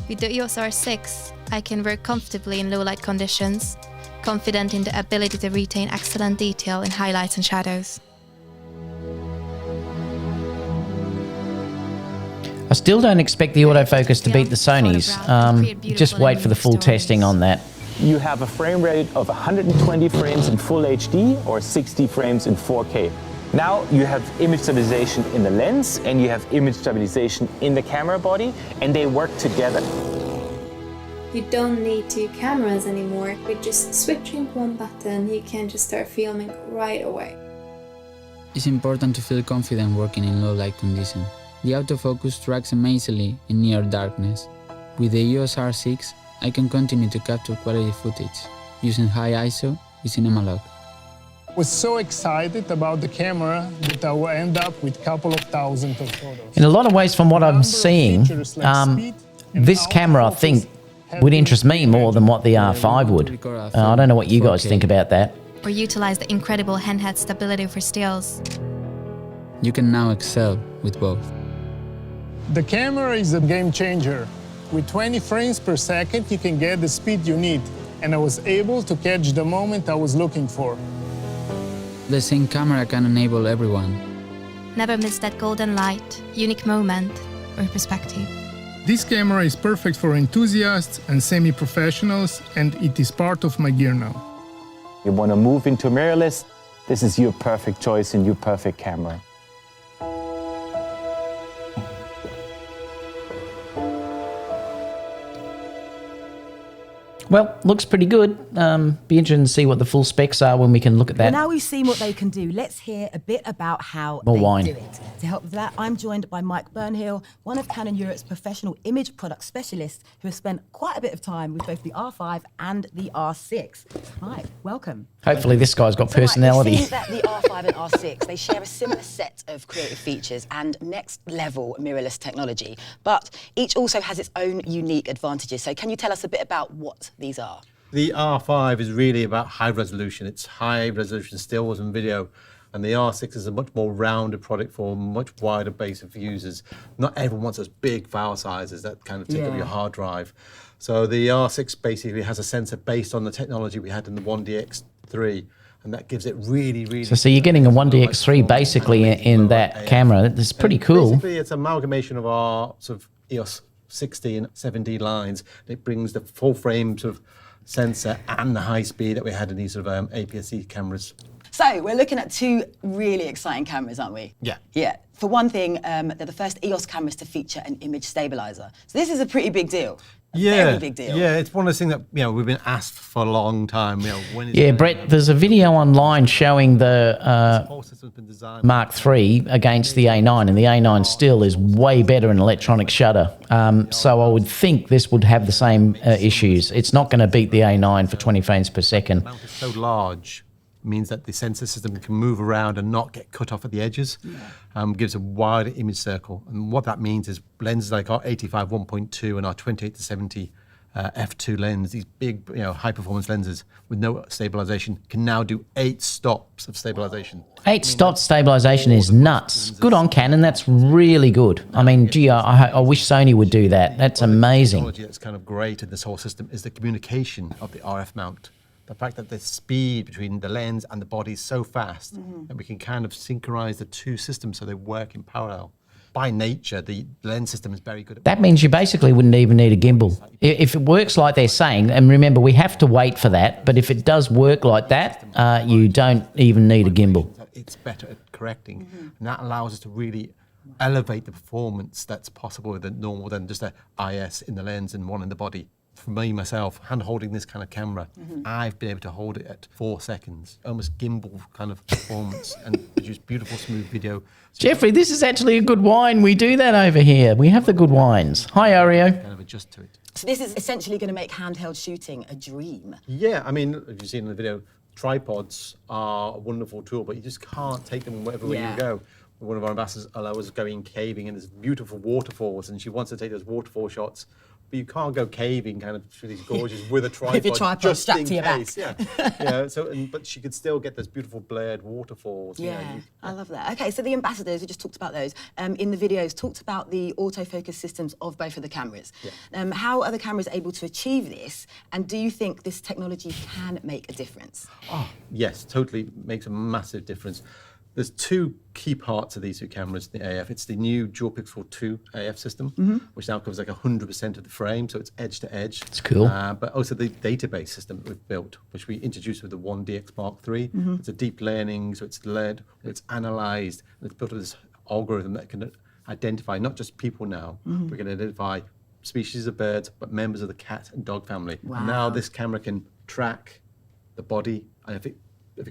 With the EOS R6, I can work comfortably in low light conditions, confident in the ability to retain excellent detail in highlights and shadows. I still don't expect the autofocus to beat the Sony's. Just wait for the full testing on that. You have a frame rate of 120 frames in full HD or 60 frames in 4K. Now you have image stabilization in the lens and you have image stabilization in the camera body, and they work together. You don't need 2 cameras anymore. With just switching one button, you can just start filming right away. It's important to feel confident working in low light conditions. The autofocus tracks amazingly in near darkness. With the EOS-R6, I can continue to capture quality footage using high ISO with cinema log. I was so excited about the camera that I will end up with a couple of thousands of photos. In a lot of ways, from what I'm seeing, this camera, I think, would interest me more than what the R5 would. I don't know what you guys think about that. Or utilize the incredible handheld stability for stills. You can now excel with both. The camera is a game changer. With 20 frames per second, you can get the speed you need, and I was able to catch the moment I was looking for. The same camera can enable everyone. Never miss that golden light, unique moment, or perspective. This camera is perfect for enthusiasts and semi-professionals, and it is part of my gear now. You want to move into mirrorless? This is your perfect choice and your perfect camera. Well, looks pretty good. Be interested to see what the full specs are when we can look at that. Well, now we've seen what they can do, let's hear a bit about how More they wine. do it. To help with that, I'm joined by Mike Burnhill, one of Canon Europe's professional image product specialists who has spent quite a bit of time with both the R5 and the R6. Mike, welcome. Hopefully this guy's got personality. It seems that the R5 and R6, they share a similar set of creative features and next-level mirrorless technology, but each also has its own unique advantages. So can you tell us a bit about what these are? The R5 is really about high resolution. It's high resolution stills and video. And the R6 is a much more rounded product for a much wider base of users. Not everyone wants those big file sizes that kind of take up your hard drive. So the R6 basically has a sensor based on the technology we had in the 1DX3. And that gives it really... So you're getting a 1DX3 basically in that camera. It's pretty cool. Basically, it's an amalgamation of our sort of EOS 60 and 7D lines. It brings the full frame sort of sensor and the high speed that we had in these sort of APS-C cameras. So we're looking at two really exciting cameras, aren't we? Yeah. Yeah. For one thing, they're the first EOS cameras to feature an image stabilizer. So this is a pretty big deal. Very big deal. Yeah, it's one of those things that we've been asked for a long time. When is Yeah, Brett, there's a video online showing the Mark III against the A9, and the A9 still is way better in electronic shutter. So I would think this would have the same issues. It's not going to beat the A9 for 20 frames per second. The mount is so large, means that the sensor system can move around and not get cut off at the edges. Gives a wider image circle. And what that means is lenses like our 85 1.2 and our 28 to 70 f2 lens, these big, high performance lenses with no stabilization, can now do 8 stops of stabilization. 8 stops stabilization is nuts. Good on Canon. That's really good. I mean, gee, I wish Sony would do that. That's amazing. The technology that's kind of great in this whole system is the communication of the RF mount. The fact that the speed between the lens and the body is so fast that we can kind of synchronize the two systems so they work in parallel. By nature, the lens system is very good at That means you basically wouldn't even need a gimbal. If it works like they're saying, and remember, we have to wait for that, but if it does work like that, you don't even need a gimbal. It's better at correcting, and that allows us to really elevate the performance that's possible with the normal than just a IS in the lens and one in the body. For me, myself, hand holding this kind of camera, I've been able to hold it at 4 seconds, almost gimbal kind of performance and produce beautiful, smooth video. Jeffrey, this is actually a good wine. We do that over here. We have the good wines. Hi, Ario. Kind of adjust to it. So this is essentially going to make handheld shooting a dream. Yeah, I mean, if you've seen in the video, tripods are a wonderful tool, but you just can't take them wherever you go. One of our ambassadors, Ella, was going caving and there's beautiful waterfalls, and she wants to take those waterfall shots. But you can't go caving kind of through these gorges with a tripod. With your tripod just strapped in to your case. back. But she could still get those beautiful blared waterfalls. I love that. Okay, so the ambassadors, we just talked about those, in the videos, talked about the autofocus systems of both of the cameras. How are the cameras able to achieve this? And do you think this technology can make a difference? Oh, yes, totally makes a massive difference. There's two key parts of these two cameras, the AF. It's the new dual pixel 2 AF system, which now covers like 100% of the frame, so it's edge to edge. It's cool. But also the database system that we've built, which we introduced with the 1DX Mark III. It's a deep learning, so it's led, it's analyzed, and it's built this algorithm that can identify not just people now, we can identify species of birds, but members of the cat and dog family. Wow. And now this camera can track the body, and if it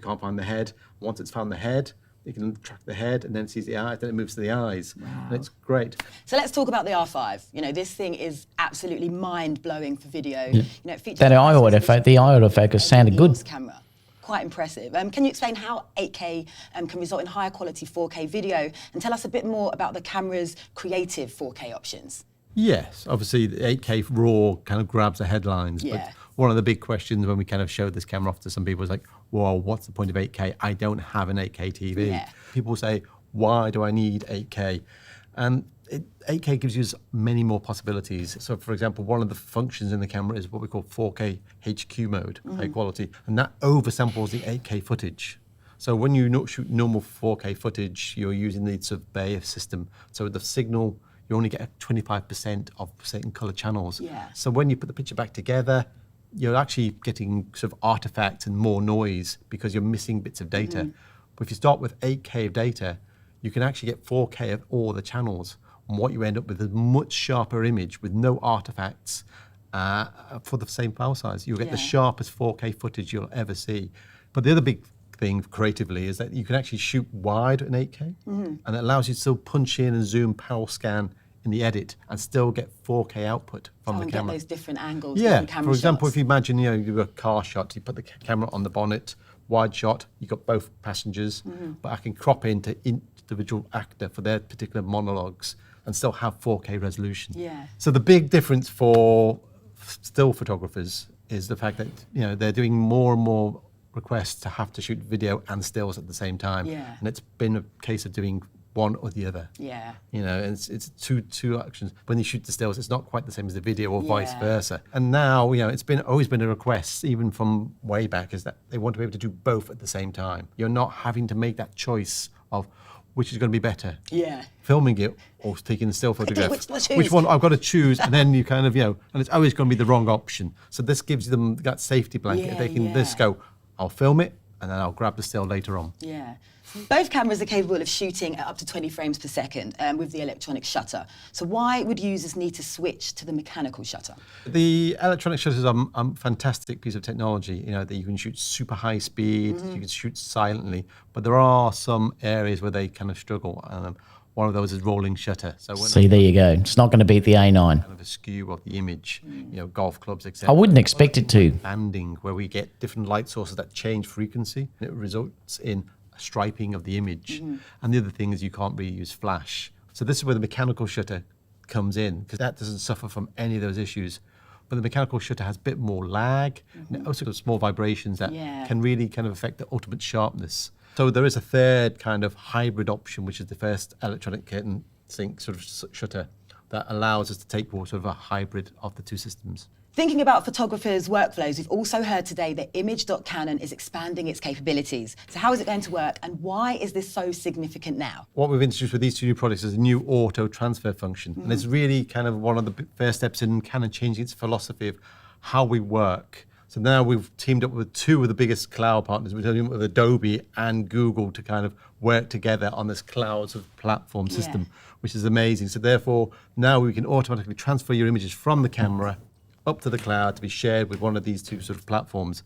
can't find the head, once it's found the head, It can track the head and then it sees the eyes, then it moves to the eyes. And it's great. So let's talk about the R5. You know, this thing is absolutely mind-blowing for video. You know, it features The autofocus sounded good. camera. Quite impressive. Can you explain how 8K can result in higher quality 4K video, and tell us a bit more about the camera's creative 4K options? Yes, obviously the 8K RAW kind of grabs the headlines. Yeah. But one of the big questions when we kind of showed this camera off to some people was like, well, what's the point of 8K? I don't have an 8K TV. Yeah. People say, why do I need 8K? And 8K gives you many more possibilities. So for example, one of the functions in the camera is what we call 4K HQ mode, high quality, and that oversamples the 8K footage. So when you shoot normal 4K footage, you're using the sort of AF system. So the signal, you only get 25% of certain color channels. Yeah. So when you put the picture back together, you're actually getting sort of artifacts and more noise because you're missing bits of data. But if you start with 8K of data, you can actually get 4K of all the channels. And what you end up with is a much sharper image with no artifacts for the same file size. You'll get the sharpest 4K footage you'll ever see. But the other big thing creatively is that you can actually shoot wide in 8K, and it allows you to still punch in and zoom, power scan in the edit and still get 4K output from the camera. Get those different angles, Yeah, different camera for example, shots. if you imagine, you do a car shot, you put the camera on the bonnet, wide shot, you've got both passengers, but I can crop into individual actor for their particular monologues and still have 4K resolution. Yeah. So the big difference for still photographers is the fact that they're doing more and more requests to have to shoot video and stills at the same time. Yeah. And it's been a case of doing one or the other. Yeah. It's two actions. When you shoot the stills, it's not quite the same as the video or vice versa. And now, it's always been a request, even from way back, is that they want to be able to do both at the same time. You're not having to make that choice of which is going to be better. Yeah. Filming it or taking the still photograph. Which one I've got to choose, and then you kind of, and it's always going to be the wrong option. So this gives them that safety blanket. Yeah, They can just go, I'll film it, and then I'll grab the still later on. Yeah. Both cameras are capable of shooting at up to 20 frames per second with the electronic shutter. So why would users need to switch to the mechanical shutter? The electronic shutters are a fantastic piece of technology, that you can shoot super high speed, you can shoot silently, but there are some areas where they kind of struggle. One of those is rolling shutter. So when there you go. It's not going to beat the A9. Kind of a skew of the image, golf clubs, etc. I wouldn't expect it to. Banding, where we get different light sources that change frequency. It results in a striping of the image. And the other thing is you can't really use flash. So this is where the mechanical shutter comes in, because that doesn't suffer from any of those issues. But the mechanical shutter has a bit more lag, and also small vibrations that can really kind of affect the ultimate sharpness. So there is a third kind of hybrid option, which is the first electronic curtain sync sort of shutter that allows us to take more sort of a hybrid of the two systems. Thinking about photographers' workflows, we've also heard today that Image.Canon is expanding its capabilities. So how is it going to work, and why is this so significant now? What we've introduced with these two new products is a new auto transfer function. And it's really kind of one of the first steps in Canon changing its philosophy of how we work. So now we've teamed up with two of the biggest cloud partners. We're teaming up with Adobe and Google to kind of work together on this cloud sort of platform system, which is amazing. So therefore, now we can automatically transfer your images from the camera up to the cloud to be shared with one of these two sort of platforms.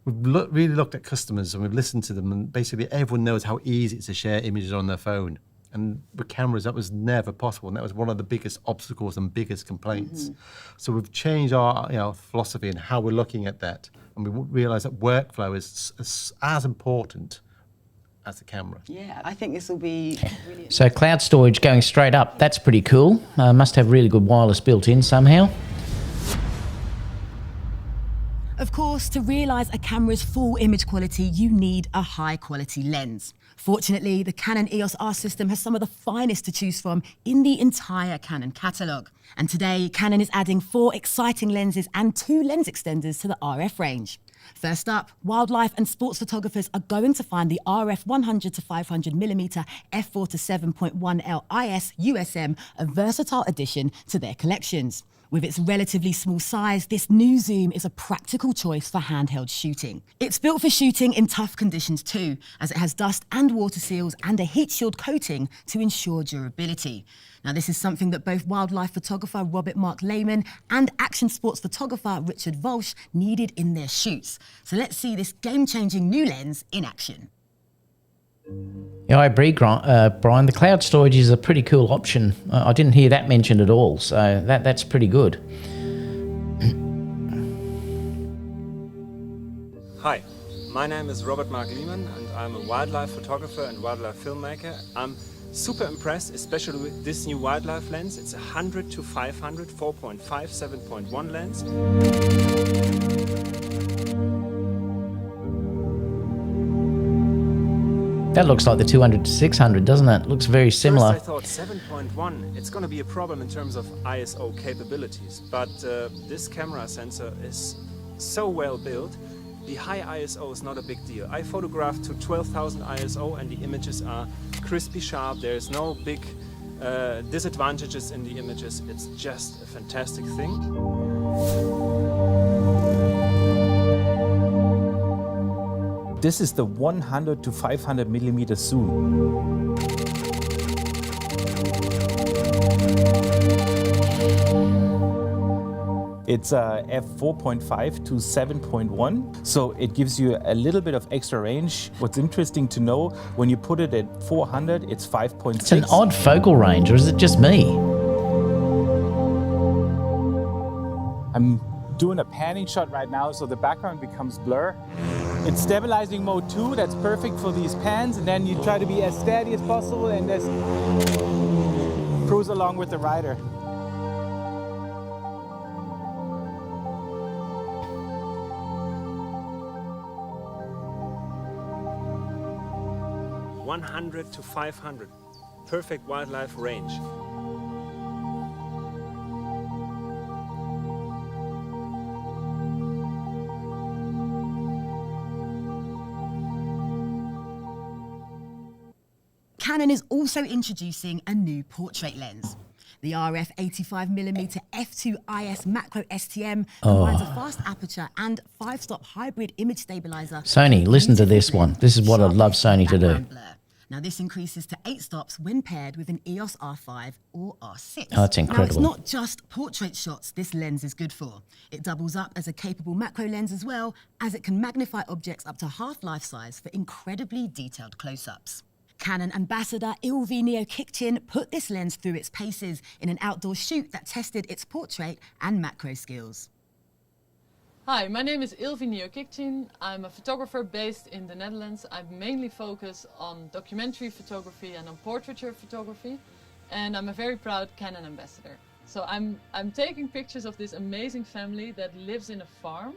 We've really looked at customers and we've listened to them, and basically everyone knows how easy it is to share images on their phone. And with cameras, that was never possible, and that was one of the biggest obstacles and biggest complaints. So we've changed our philosophy and how we're looking at that, and we realise that workflow is as important as the camera. Yeah, I think this will be really... So cloud storage going straight up, that's pretty cool. Must have really good wireless built in somehow. Of course, to realise a camera's full image quality, you need a high-quality lens. Fortunately, the Canon EOS-R system has some of the finest to choose from in the entire Canon catalogue. And today, Canon is adding 4 exciting lenses and 2 lens extenders to the RF range. First up, wildlife and sports photographers are going to find the RF 100 to 500mm f4 to 7.1L IS USM a versatile addition to their collections. With its relatively small size, this new zoom is a practical choice for handheld shooting. It's built for shooting in tough conditions too, as it has dust and water seals and a heat shield coating to ensure durability. Now, this is something that both wildlife photographer Robert Mark Lehman and action sports photographer Richard Walsh needed in their shoots. So let's see this game-changing new lens in action. Yeah, I agree, Brian. The cloud storage is a pretty cool option. I didn't hear that mentioned at all, so that's pretty good. Hi, my name is Robert Mark Lehman and I'm a wildlife photographer and wildlife filmmaker. I'm super impressed, especially with this new wildlife lens. It's a 100 to 500 4.5 7.1 lens. That looks like the 200 to 600, doesn't it? Looks very similar. First I thought 7.1, it's going to be a problem in terms of ISO capabilities, but this camera sensor is so well built. The high ISO is not a big deal. I photographed to 12,000 ISO and the images are crispy sharp. There's no big disadvantages in the images. It's just a fantastic thing. This is the 100 to 500 millimeter zoom. It's a f4.5 to 7.1, so it gives you a little bit of extra range. What's interesting to know, when you put it at 400, it's 5.6. It's an odd focal range, or is it just me? I'm doing a panning shot right now, so the background becomes blur. It's stabilizing mode 2, that's perfect for these pans, and then you try to be as steady as possible and just cruise along with the rider. .100 to 500, perfect wildlife range. Canon is also introducing a new portrait lens. The RF 85mm f2.IS macro STM combines a fast aperture and 5-stop hybrid image stabilizer. Sony, listen to this one. This is what I'd love Sony to do. Now this increases to 8 stops when paired with an EOS-R5 or R6. Oh, that's incredible. Now it's not just portrait shots this lens is good for. It doubles up as a capable macro lens as well, as it can magnify objects up to half life size for incredibly detailed close-ups. Canon ambassador Ilvi Neokiktin put this lens through its paces in an outdoor shoot that tested its portrait and macro skills. Hi, my name is Ilvi Neokiktin. I'm a photographer based in the Netherlands. I mainly focus on documentary photography and on portraiture photography, and I'm a very proud Canon ambassador. So I'm taking pictures of this amazing family that lives in a farm,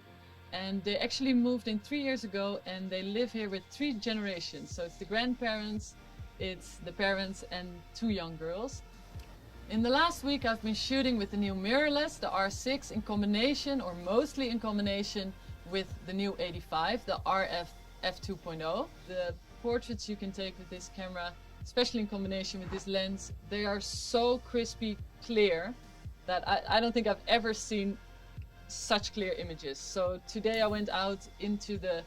and they actually moved in 3 years ago, and they live here with 3 generations. So it's the grandparents, it's the parents, and 2 young girls. In the last week I've been shooting with the new mirrorless, the R6, in combination, or mostly in combination, with the new 85, the RF f2.0. The portraits you can take with this camera, especially in combination with this lens, they are so crispy clear that I don't think I've ever seen such clear images. So today I went out into the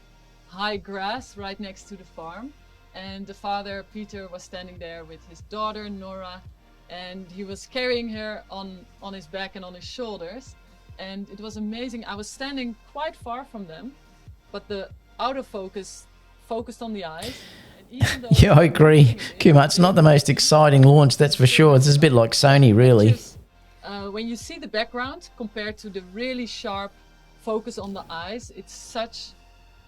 high grass right next to the farm, and the father, Peter, was standing there with his daughter, Nora, and he was carrying her on his back and on his shoulders, and it was amazing. I was standing quite far from them, but the autofocus focused on the eyes. Yeah, I agree, Kuma. It's not the most exciting launch, that's for sure. It's a bit like Sony, really. When you see the background compared to the really sharp focus on the eyes, it's such,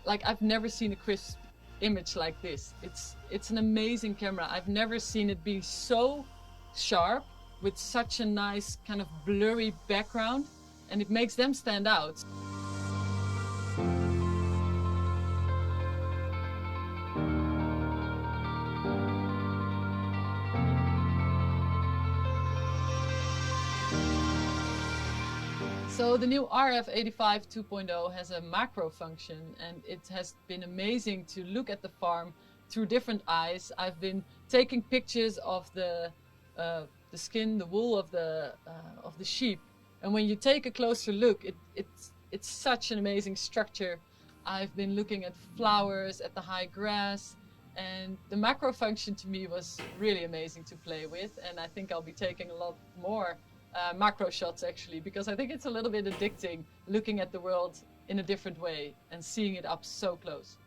like, I've never seen a crisp image like this. It's an amazing camera. I've never seen it be so sharp with such a nice kind of blurry background, and it makes them stand out. So the new RF 85 2.0 has a macro function, and it has been amazing to look at the farm through different eyes. I've been taking pictures of the skin, the wool of the sheep, and when you take a closer look, it's such an amazing structure. I've been looking at flowers, at the high grass, and the macro function to me was really amazing to play with, and I think I'll be taking a lot more macro shots actually, because I think it's a little bit addicting looking at the world in a different way and seeing it up so close.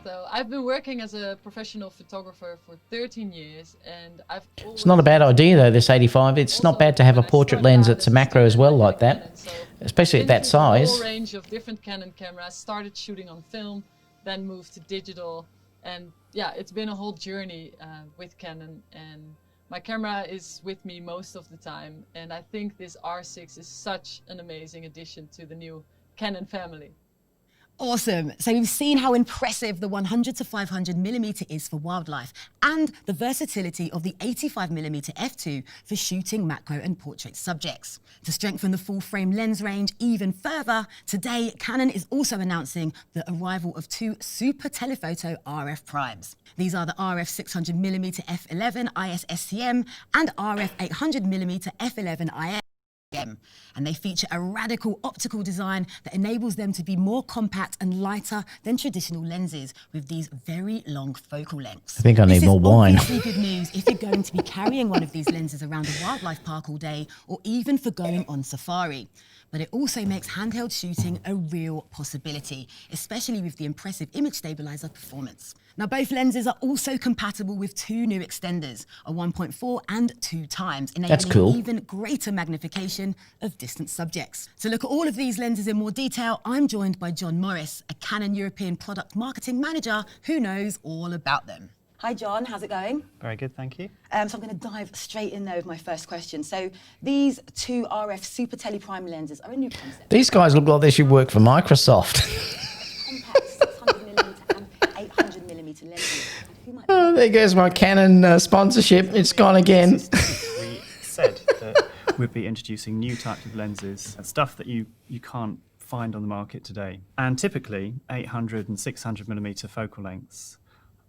So I've been working as a professional photographer for 13 years, and I've It's not a bad idea though, this 85. It's not bad to have a portrait lens that's a macro as well like that, especially at that a size. whole range of different Canon cameras. Started shooting on film, then moved to digital, and yeah, it's been a whole journey with Canon, and my camera is with me most of the time, and I think this R6 is such an amazing addition to the new Canon family. Awesome. So we've seen how impressive the 100 to 500mm is for wildlife and the versatility of the 85mm f2 for shooting macro and portrait subjects. To strengthen the full frame lens range even further, today Canon is also announcing the arrival of two super telephoto RF primes. These are the RF 600mm f11 IS STM and RF 800mm f11 IS. And they feature a radical optical design that enables them to be more compact and lighter than traditional lenses with these very long focal lengths. I think I need more wine. This is obviously good news if you're going to be carrying one of these lenses around a wildlife park all day or even for going on safari. But it also makes handheld shooting a real possibility, especially with the impressive image stabilizer performance. Now, both lenses are also compatible with two new extenders, a 1.4 and 2 times, enabling even greater magnification of distant subjects. To look at all of these lenses in more detail, I'm joined by John Morris, a Canon European Product Marketing Manager who knows all about them. Hi John, how's it going? Very good, thank you. So I'm going to dive straight in there with my first question. So these two RF Super Tele Prime lenses are a new concept. These guys look like they should work for Microsoft. Compact 600mm and 800mm lenses. Oh, there goes my Canon sponsorship. It's gone again. We said that we'd be introducing new types of lenses, stuff that you can't find on the market today. And typically 800 and 600mm focal lengths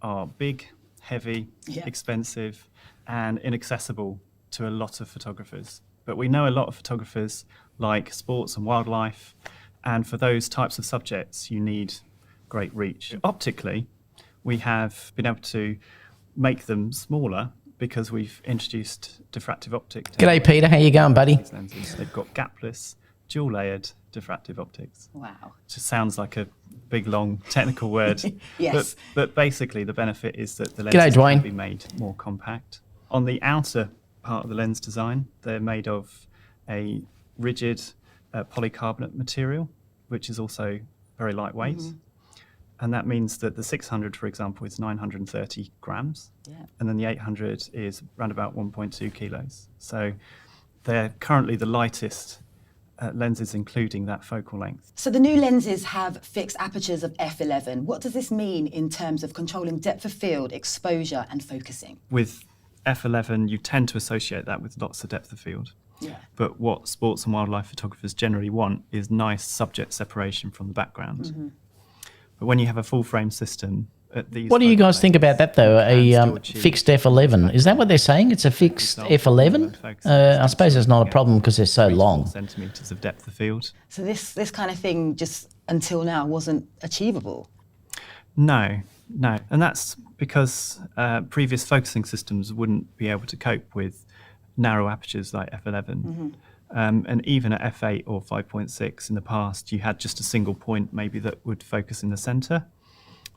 are big, heavy, expensive, and inaccessible to a lot of photographers. But we know a lot of photographers like sports and wildlife, and for those types of subjects, you need great reach. Optically, we have been able to make them smaller because we've introduced diffractive optics. G'day, Peter. How you going, buddy? These lenses, they've got gapless, dual-layered diffractive optics. Wow. Just sounds like a big, long technical word. Yes. But basically, the benefit is that the lenses can be made more compact. On the outer part of the lens design, they're made of a rigid polycarbonate material, which is also very lightweight. Mm-hmm. And that means that the 600, for example, is 930 grams. Yeah. And then the 800 is around about 1.2 kilos. So they're currently the lightest lenses, including that focal length. So the new lenses have fixed apertures of f11. What does this mean in terms of controlling depth of field, exposure and focusing? With f11, you tend to associate that with lots of depth of field. Yeah. But what sports and wildlife photographers generally want is nice subject separation from the background. Mm-hmm. But when you have a full frame system, what do you guys think about that though? A fixed f11? Is that what they're saying? It's a fixed f11? I suppose it's not a problem because they're so long. Centimeters of depth of field. So this kind of thing just until now wasn't achievable? No. And that's because previous focusing systems wouldn't be able to cope with narrow apertures like f11. Mm-hmm. And even at f8 or 5.6 in the past, you had just a single point maybe that would focus in the center,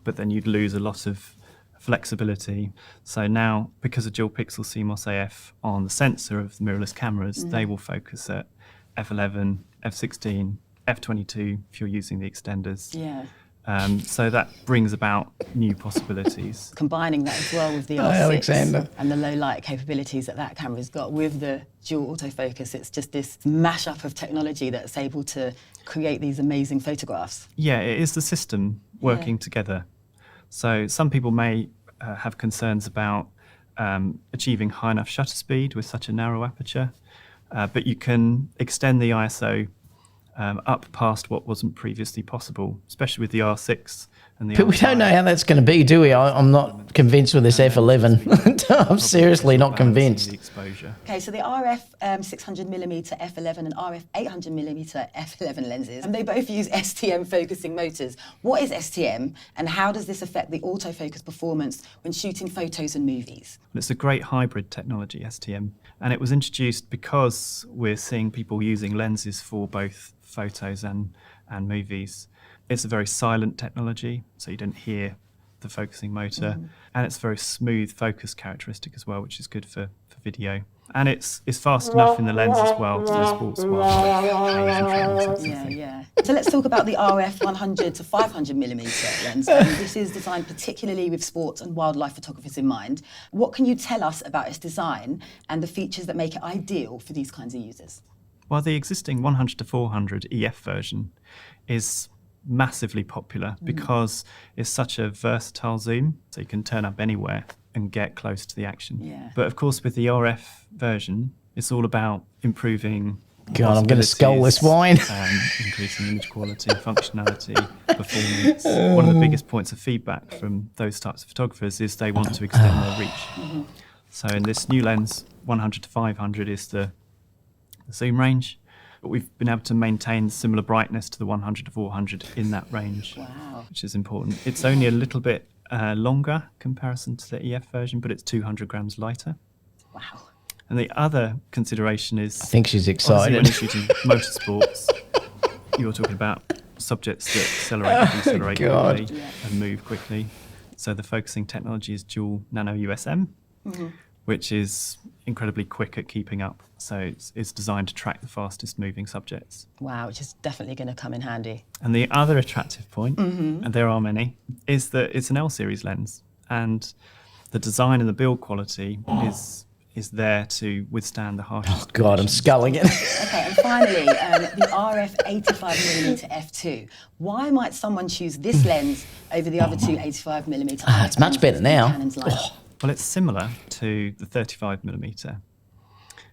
but then you'd lose a lot of flexibility. So now, because of dual pixel CMOS AF on the sensor of the mirrorless cameras, they will focus at f11, f16, f22 if you're using the extenders. Yeah. So that brings about new possibilities. Combining that as well with the R6 and the low light capabilities that camera's got with the dual autofocus, it's just this mashup of technology that's able to create these amazing photographs. Yeah, it is the system working together. So some people may have concerns about achieving high enough shutter speed with such a narrow aperture, but you can extend the ISO up past what wasn't previously possible, especially with the R6 and the But we don't know how that's going to be, do we? I'm not convinced with this f11. I'm seriously not convinced. Okay, so the RF 600mm f11 and RF 800mm f11 lenses, and they both use STM focusing motors. What is STM, and how does this affect the autofocus performance when shooting photos and movies? Well, it's a great hybrid technology, STM, and it was introduced because we're seeing people using lenses for both photos and movies. It's a very silent technology, so you don't hear the focusing motor, and it's a very smooth focus characteristic as well, which is good for video. And it's fast enough in the lens as well to do sports well. Yeah. So let's talk about the RF 100 to 500 millimeter lens. This is designed particularly with sports and wildlife photographers in mind. What can you tell us about its design and the features that make it ideal for these kinds of users? Well, the existing 100 to 400 EF version is massively popular because it's such a versatile zoom, so you can turn up anywhere and get close to the action. Yeah. But of course, with the RF version, it's all about improving. God, I'm going to scull this wine. Increasing image quality, functionality, performance. One of the biggest points of feedback from those types of photographers is they want to extend their reach. So in this new lens, 100 to 500 is the zoom range, but we've been able to maintain similar brightness to the 100 to 400 in that range, which is important. It's only a little bit longer comparison to the EF version, but it's 200 grams lighter. Wow. And the other consideration is, I think she's excited. When you're shooting motorsports, you're talking about subjects that accelerate and decelerate quickly and move quickly. So the focusing technology is dual nano USM, which is incredibly quick at keeping up. So it's designed to track the fastest moving subjects. Wow, which is definitely going to come in handy. And the other attractive point, and there are many, is that it's an L-series lens. And the design and the build quality is there to withstand the harshest God, I'm sculling it. Okay, and finally, the RF 85mm f2. Why might someone choose this lens over the other two 85mm? It's much better now. Well, it's similar to the 35mm.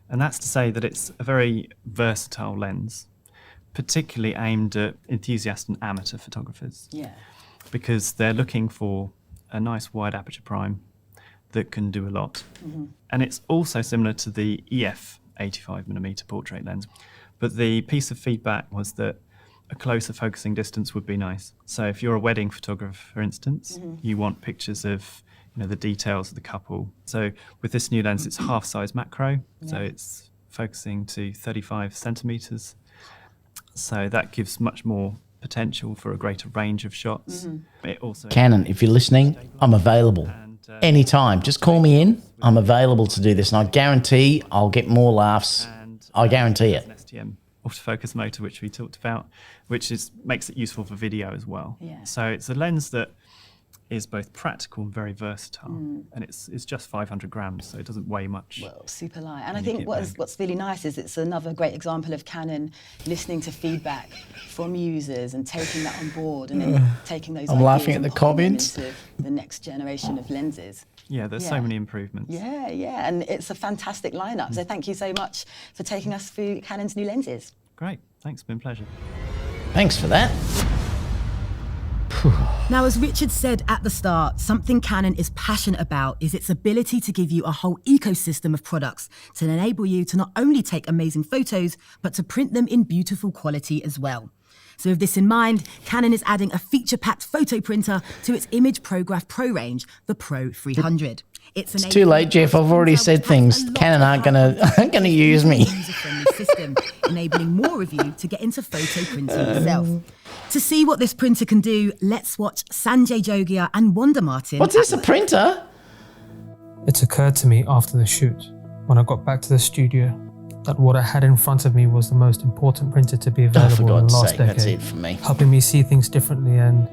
And that's to say that it's a very versatile lens, particularly aimed at enthusiast and amateur photographers. Yeah. Because they're looking for a nice wide aperture prime that can do a lot. And it's also similar to the EF 85mm portrait lens. But the piece of feedback was that a closer focusing distance would be nice. So if you're a wedding photographer, for instance, you want pictures of the details of the couple. So with this new lens, it's half size macro. So it's focusing to 35 centimeters. So that gives much more potential for a greater range of shots. It also Canon, if you're listening, I'm available. Anytime. Just call me in. I'm available to do this. And I guarantee I'll get more laughs. I guarantee it. An STM autofocus motor, which we talked about, which makes it useful for video as well. Yeah. So it's a lens that is both practical and very versatile, and it's just 500 grams, so it doesn't weigh much. Well, super light. And I think what's really nice is it's another great example of Canon listening to feedback from users and taking that on board and then taking those I'm ideas laughing at and the putting them comments. into the next generation of lenses. Yeah, there's so many improvements. Yeah, and it's a fantastic lineup. So thank you so much for taking us through Canon's new lenses. Great, thanks, it's been a pleasure. Thanks for that. Now, as Richard said at the start, something Canon is passionate about is its ability to give you a whole ecosystem of products to enable you to not only take amazing photos, but to print them in beautiful quality as well. So with this in mind, Canon is adding a feature-packed photo printer to its Image ProGraph Pro range, the Pro 300. It's too late, Jeff. I've already said things. Canon aren't gonna use me. User-friendly system, enabling more of you to get into photo printing yourself. To see what this printer can do, let's watch Sanjay Jogia and Wanda Martin. What's this, a printer? It occurred to me after the shoot, when I got back to the studio, that what I had in front of me was the most important printer to be available for in the God's last sake, decade, that's it for me. helping me see things differently and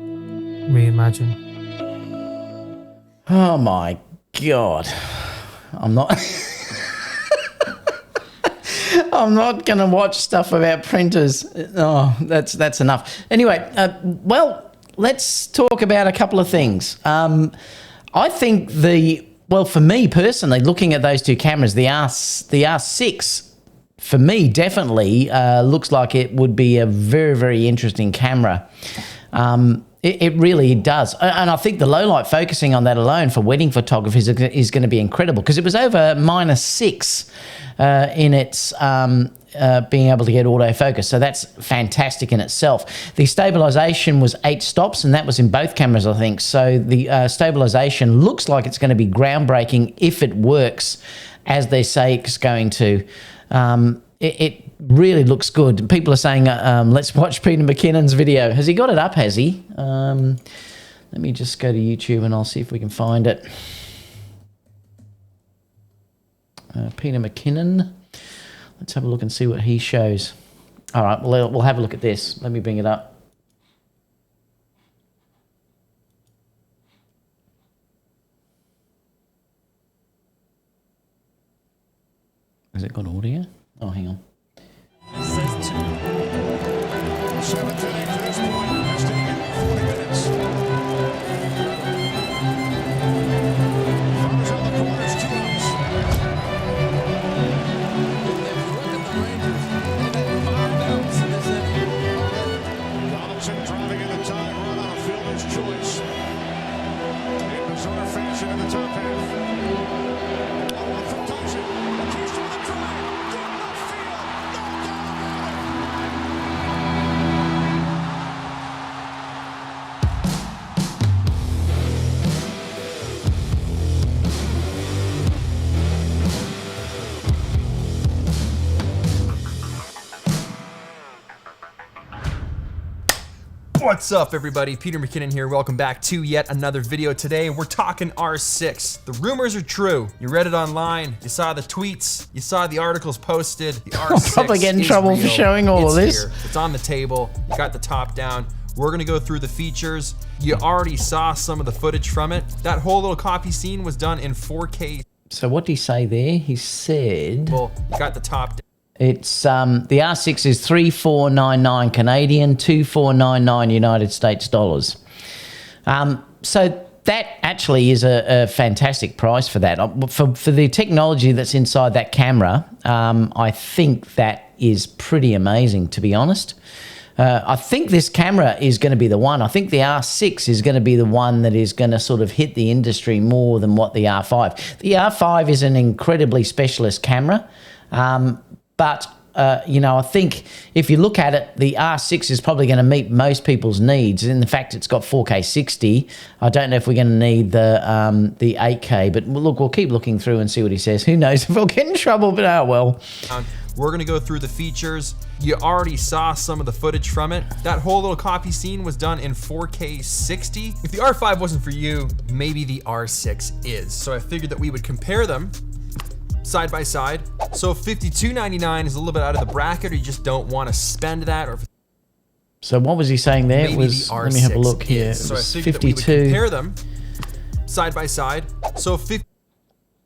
reimagine. Oh my God. I'm not I'm not going to watch stuff about printers. Oh, that's enough. Anyway, well, let's talk about a couple of things. I think for me personally, looking at those two cameras, the R6, for me, definitely looks like it would be a very, very interesting camera. It really does. And I think the low light focusing on that alone for wedding photography is going to be incredible, because it was over -6 in its being able to get autofocus. So that's fantastic in itself. The stabilization was 8 stops, and that was in both cameras, I think. So the stabilization looks like it's going to be groundbreaking if it works as they say it's going to. It really looks good. People are saying, let's watch Peter McKinnon's video. Has he got it up, has he? Let me just go to YouTube and I'll see if we can find it. Peter McKinon. Let's have a look and see what he shows. All right, we'll have a look at this. Let me bring it up. Has it got audio? Oh, hang on. Driving in the tie run on a fielder's choice. In bizarre fashion in the top half. Oh, for Tyson. Keys to the drive. Deep left field. What's up, everybody? Peter McKinnon here. Welcome back to yet another video. Today we're talking R6. The rumors are true. You read it online. You saw the tweets. You saw the articles posted. The R6 I'll probably get in trouble for showing all of this. Here. It's on the table. You got the top down. We're gonna go through the features. You already saw some of the footage from it. That whole little coffee scene was done in 4K. So what did he say there? He said... Well, you got the top down. It's the R6 is 3,499 Canadian, 2,499 United States dollars. So that actually is a fantastic price for that. For the technology that's inside that camera, I think that is pretty amazing, to be honest. I think this camera is going to be the one. I think the R6 is going to be the one that is going to sort of hit the industry more than what the R5. The R5 is an incredibly specialist camera. But, you know, I think if you look at it, the R6 is probably going to meet most people's needs. In the fact, it's got 4K 60. I don't know if we're going to need the 8K, but look, we'll keep looking through and see what he says. Who knows if we'll get in trouble, but oh well. We're going to go through the features. You already saw some of the footage from it. That whole little coffee scene was done in 4K 60. If the R5 wasn't for you, maybe the R6 is. So I figured that we would compare them side by side. So if $52.99 is a little bit out of the bracket, or you just don't want to spend that, or if so what was he saying there? It was, let me have a look here. It so was I figured 52. that we would compare them side by side. So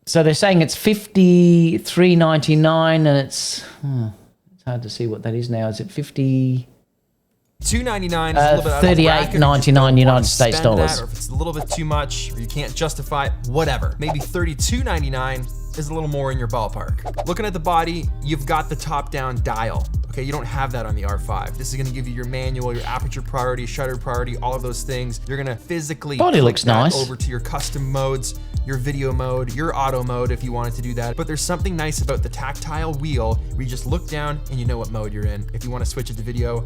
so they're saying it's $53.99, and it's hard to see what that is now. Is it 50? $2.99 is a little bit out of the bracket, $38.99 United States dollars. Or if it's a little bit too much, or you can't justify it, whatever. Maybe $32.99 is a little more in your ballpark. Looking at the body, you've got the top-down dial. Okay, you don't have that on the R5. This is gonna give you your manual, your aperture priority, shutter priority, all of those things. You're gonna physically body looks nice over to your custom modes, your video mode, your auto mode if you wanted to do that. But there's something nice about the tactile wheel where you just look down and you know what mode you're in. If you wanna switch it to video,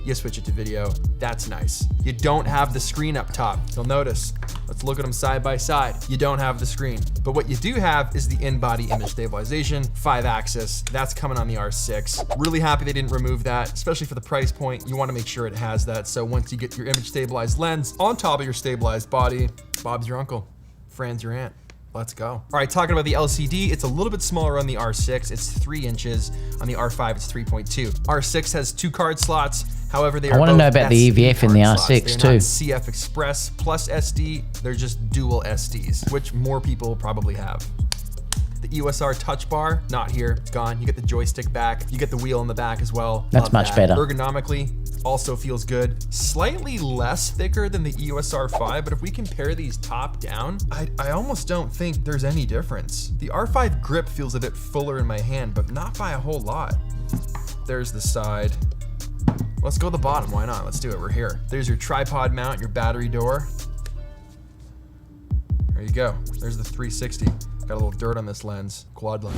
you switch it to video. That's nice. You don't have the screen up top. You'll notice. Let's look at them side by side. You don't have the screen. But what you do have is the in-body image stabilization, 5-axis. That's coming on the R6. Really happy they didn't remove that, especially for the price point. You want to make sure it has that. So once you get your image stabilized lens on top of your stabilized body, Bob's your uncle, Fran's your aunt. Let's go. All right, talking about the LCD, it's a little bit smaller on the R6. It's 3 inches. On the R5, it's 3.2. R6 has 2 card slots. However, they are I want to both know about the EVF in the R6 slots. too. CF Express plus SD. They're just dual SDs, which more people probably have. The EOS-R touch bar, not here, it's gone. You get the joystick back. You get the wheel in the back as well. That's Love much that. better. Ergonomically, also feels good. Slightly less thicker than the EOS-R5, but if we compare these top down, I almost don't think there's any difference. The R5 grip feels a bit fuller in my hand, but not by a whole lot. There's the side. Let's go to the bottom, why not? Let's do it, we're here. There's your tripod mount, your battery door. There you go, there's the 360. Got a little dirt on this lens, quad lens.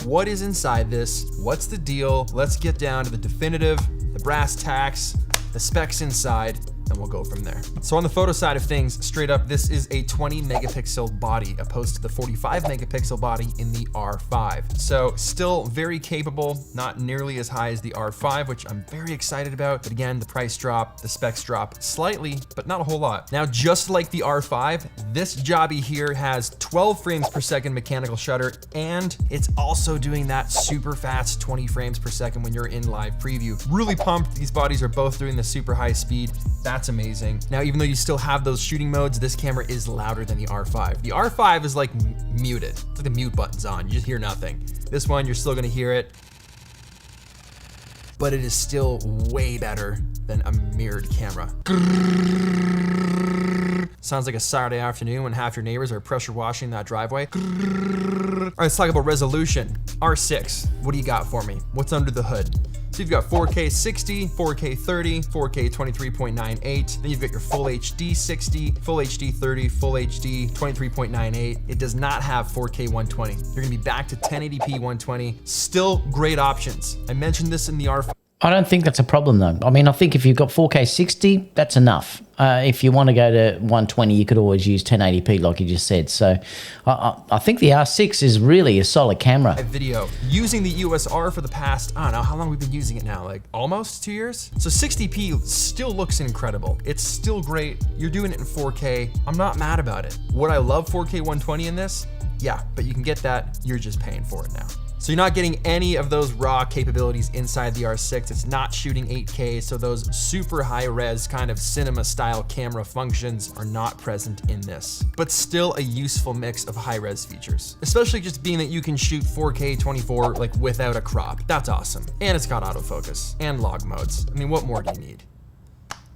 What is inside this? What's the deal? Let's get down to the definitive, the brass tacks, the specs inside, and and we'll go from there. So on the photo side of things, straight up, this is a 20 megapixel body opposed to the 45 megapixel body in the R5. So still very capable, not nearly as high as the R5, which I'm very excited about. But again, the price drop, the specs drop slightly, but not a whole lot. Now, just like the R5, this jobby here has 12 frames per second mechanical shutter, and it's also doing that super fast 20 frames per second when you're in live preview. Really pumped. These bodies are both doing the super high speed. That's amazing. Now, even though you still have those shooting modes, this camera is louder than the R5. The R5 is like muted. It's like the mute button's on. You just hear nothing. This one, you're still gonna hear it, but it is still way better than a mirrored camera. Sounds like a Saturday afternoon when half your neighbors are pressure washing that driveway. All right, let's talk about resolution. R6, what do you got for me? What's under the hood? So you've got 4K 60, 4K 30, 4K 23.98, then you've got your full HD 60, full HD 30, full HD 23.98. It does not have 4K 120. You're gonna be back to 1080p 120. Still great options. I mentioned this in the R5. I don't think that's a problem though. I mean, I think if you've got 4K 60, that's enough. If you want to go to 120, you could always use 1080p like you just said. So I think the R6 is really a solid camera. Video using the EOS-R for the past, I don't know, how long we've been using it now? Like almost 2 years? So 60p still looks incredible. It's still great. You're doing it in 4K. I'm not mad about it. Would I love 4K 120 in this? Yeah, but you can get that. You're just paying for it now. So you're not getting any of those raw capabilities inside the R6. It's not shooting 8K, so those super high res kind of cinema style camera functions are not present in this. But still a useful mix of high res features, especially just being that you can shoot 4K 24 like without a crop. That's awesome. And it's got autofocus and log modes. I mean, what more do you need?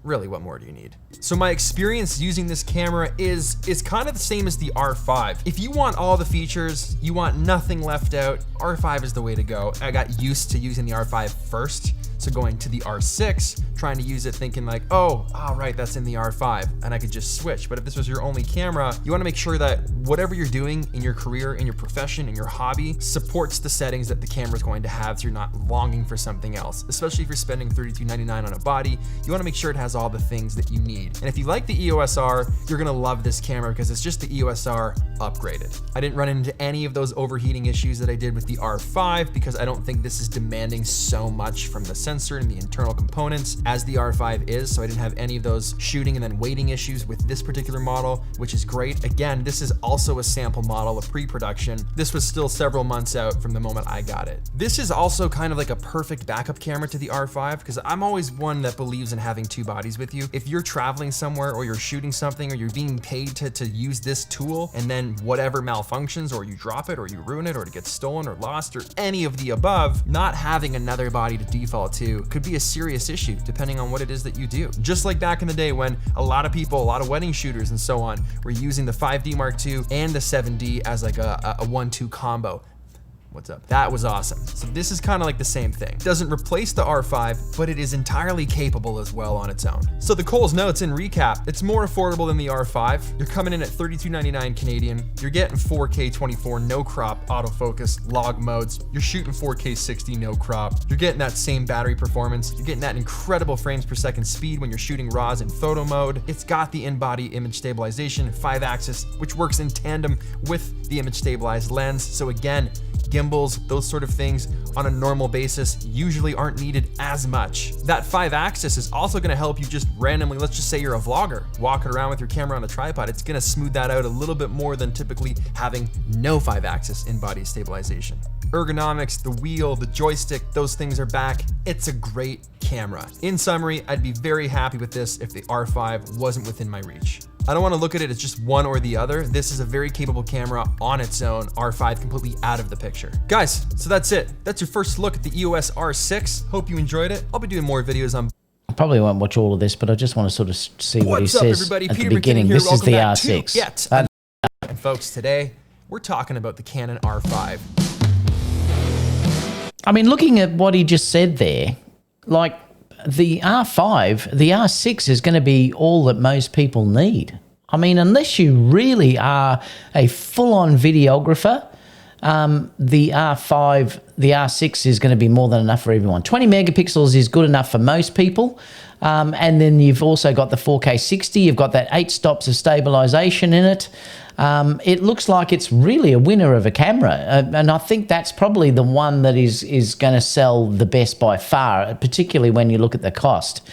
Really, what more do you need? So my experience using this camera is kind of the same as the R5. If you want all the features, you want nothing left out, R5 is the way to go. I got used to using the R5 first, so going to the R6, trying to use it thinking like, oh, right, that's in the R5, and I could just switch. But if this was your only camera, you wanna make sure that whatever you're doing in your career, in your profession, in your hobby, supports the settings that the camera's going to have, so you're not longing for something else. Especially if you're spending $32.99 on a body, you wanna make sure it has all the things that you need. And if you like the EOS-R, you're gonna love this camera because it's just the EOS-R upgraded. I didn't run into any of those overheating issues that I did with the R5 because I don't think this is demanding so much from the sensor and the internal components as the R5 is, so I didn't have any of those shooting and then waiting issues with this particular model, which is great. Again, this is also a sample model, a pre-production. This was still several months out from the moment I got it. This is also kind of like a perfect backup camera to the R5 because I'm always one that believes in having two bodies with you. If you're traveling somewhere or you're shooting something or you're being paid to use this tool and then whatever malfunctions or you drop it or you ruin it or it gets stolen or lost or any of the above, not having another body to default to could be a serious issue depending on what it is that you do. Just like back in the day when a lot of people, a lot of wedding shooters and so on, were using the 5D Mark II and the 7D as like a 1-2 combo. What's up? That was awesome. So this is kind of like the same thing. It doesn't replace the R5, but it is entirely capable as well on its own. So the Coles Notes in recap, it's more affordable than the R5. You're coming in at $32.99 Canadian. You're getting 4K 24, no crop, autofocus, log modes. You're shooting 4K 60, no crop. You're getting that same battery performance. You're getting that incredible frames per second speed when you're shooting RAWs in photo mode. It's got the in-body image stabilization, 5-axis, which works in tandem with the image stabilized lens. So again, gimbals, those sort of things on a normal basis usually aren't needed as much. That 5-axis is also gonna help you just randomly, let's just say you're a vlogger, walking around with your camera on a tripod, it's gonna smooth that out a little bit more than typically having no 5-axis in-body stabilization. Ergonomics, the wheel, the joystick, those things are back. It's a great camera. In summary, I'd be very happy with this if the R5 wasn't within my reach. I don't want to look at it as just one or the other. This is a very capable camera on its own, R5 completely out of the picture. Guys, so that's it. That's your first look at the EOS R6. Hope you enjoyed it. I'll be doing more videos on... I probably won't watch all of this, but I just want to sort of see what he says everybody? at Peter the beginning. McKinon here. This is Welcome the back R6. to Yet and folks, today we're talking about the Canon R5. I mean, looking at what he just said there, like the R5, the R6 is going to be all that most people need. I mean, unless you really are a full-on videographer, the R5, the R6 is going to be more than enough for everyone. 20 megapixels is good enough for most people. And then you've also got the 4K 60. You've got that 8 stops of stabilization in it. It looks like it's really a winner of a camera. And I think that's probably the one that is going to sell the best by far, particularly when you look at the cost.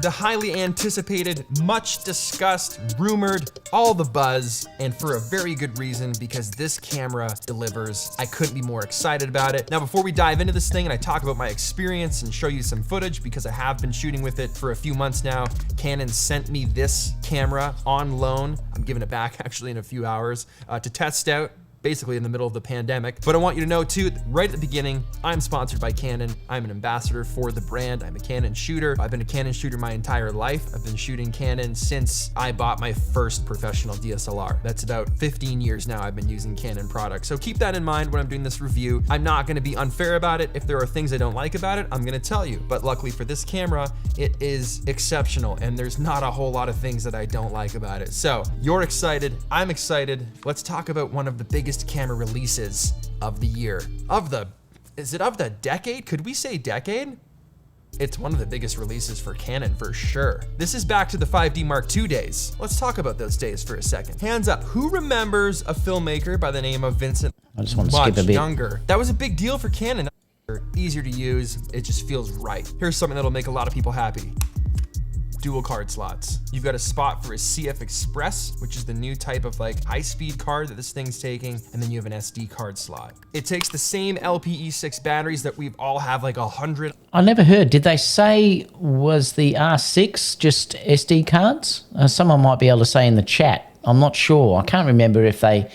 The highly anticipated, much discussed, rumored, all the buzz, and for a very good reason, because this camera delivers. I couldn't be more excited about it. Now, before we dive into this thing and I talk about my experience and show you some footage, because I have been shooting with it for a few months now, Canon sent me this camera on loan. I'm giving it back actually in a few hours to test out, basically in the middle of the pandemic. But I want you to know too, right at the beginning, I'm sponsored by Canon. I'm an ambassador for the brand. I'm a Canon shooter. I've been a Canon shooter my entire life. I've been shooting Canon since I bought my first professional DSLR. That's about 15 years now I've been using Canon products. So keep that in mind when I'm doing this review. I'm not gonna be unfair about it. If there are things I don't like about it, I'm gonna tell you. But luckily for this camera, it is exceptional and there's not a whole lot of things that I don't like about it. So you're excited, I'm excited. Let's talk about one of the biggest camera releases of the year. Is it of the decade? Could we say decade? It's one of the biggest releases for Canon for sure. This is back to the 5D Mark II days. Let's talk about those days for a second. Hands up, who remembers a filmmaker by the name of Vincent? I just want to skip a bit. Younger. That was a big deal for Canon. Easier to use, it just feels right. Here's something that'll make a lot of people happy. Dual card slots. You've got a spot for a CF Express, which is the new type of like high-speed card that this thing's taking, and then you have an SD card slot. It takes the same LPE6 batteries that we've all have like 100. I never heard. Did they say was the R6 just SD cards? Someone might be able to say in the chat. I'm not sure. I can't remember if they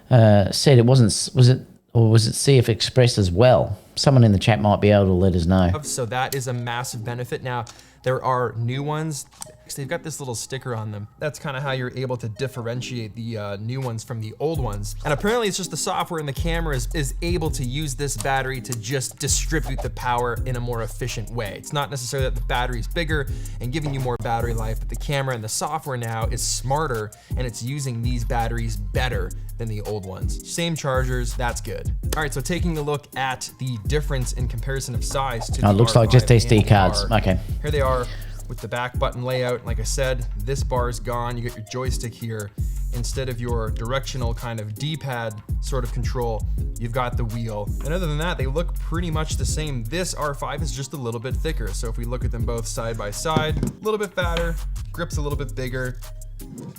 said it wasn't. Was it CF Express as well? Someone in the chat might be able to let us know. So that is a massive benefit. Now, there are new ones. They've got this little sticker on them. That's kind of how you're able to differentiate the new ones from the old ones. And apparently it's just the software in the camera is able to use this battery to just distribute the power in a more efficient way. It's not necessarily that the battery is bigger and giving you more battery life, but the camera and the software now is smarter and it's using these batteries better than the old ones. Same chargers, that's good. All right, so taking a look at the difference in comparison of size to the it looks like just SD cards. Okay. Here they are with the back button layout. Like I said, this bar is gone. You got your joystick here. Instead of your directional kind of D-pad sort of control, you've got the wheel. And other than that, they look pretty much the same. This R5 is just a little bit thicker. So if we look at them both side by side, a little bit fatter, grip's a little bit bigger.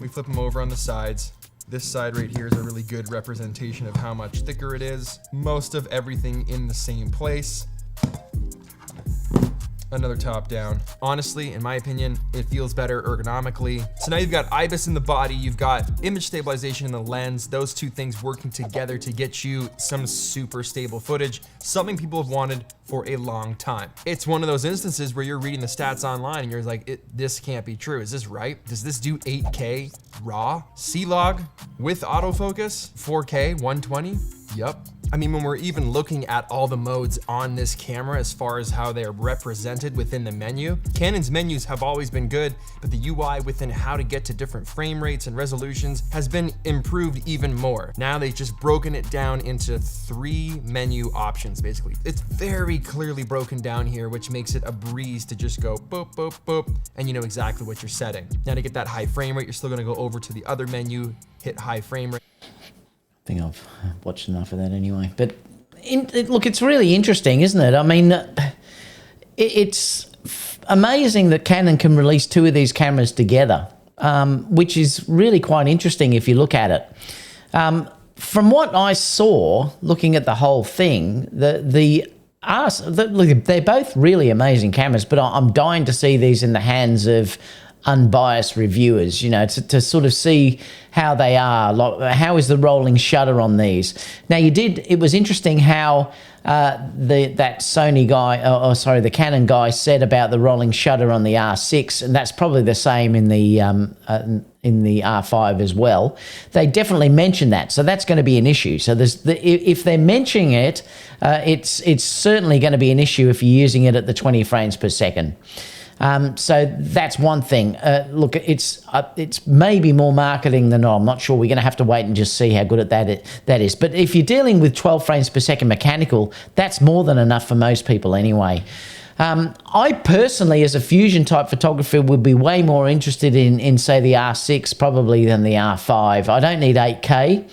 We flip them over on the sides. This side right here is a really good representation of how much thicker it is. Most of everything in the same place. Another top down. Honestly, in my opinion, it feels better ergonomically. So now you've got IBIS in the body, you've got image stabilization in the lens, those two things working together to get you some super stable footage, something people have wanted for a long time. It's one of those instances where you're reading the stats online and you're like, this can't be true. Is this right? Does this do 8K RAW? C-Log with autofocus? 4K 120? Yup. I mean, when we're even looking at all the modes on this camera as far as how they're represented within the menu, Canon's menus have always been good, but the UI within how to get to different frame rates and resolutions has been improved even more. Now they've just broken it down into 3 menu options, basically. It's very clearly broken down here, which makes it a breeze to just go boop, boop, boop, and you know exactly what you're setting. Now to get that high frame rate, you're still gonna go over to the other menu, hit high frame rate. I think I've watched enough of that anyway. But look, it's really interesting, isn't it? I mean, it's amazing that Canon can release 2 of these cameras together, which is really quite interesting if you look at it. From what I saw, looking at the whole thing, they're both really amazing cameras, but I'm dying to see these in the hands of unbiased reviewers, you know, to sort of see how they are, like, how is the rolling shutter on these. Now it was interesting how that Sony guy, the Canon guy said about the rolling shutter on the R6, and that's probably the same in the R5 as well. They definitely mentioned that, so that's going to be an issue. So if they're mentioning it, it's certainly going to be an issue if you're using it at the 20 frames per second. So that's one thing. Look, it's maybe more marketing than not. I'm not sure. We're going to have to wait and just see how good at that is. But if you're dealing with 12 frames per second mechanical, that's more than enough for most people anyway. I personally, as a fusion type photographer, would be way more interested in say, the R6 probably than the R5. I don't need 8K.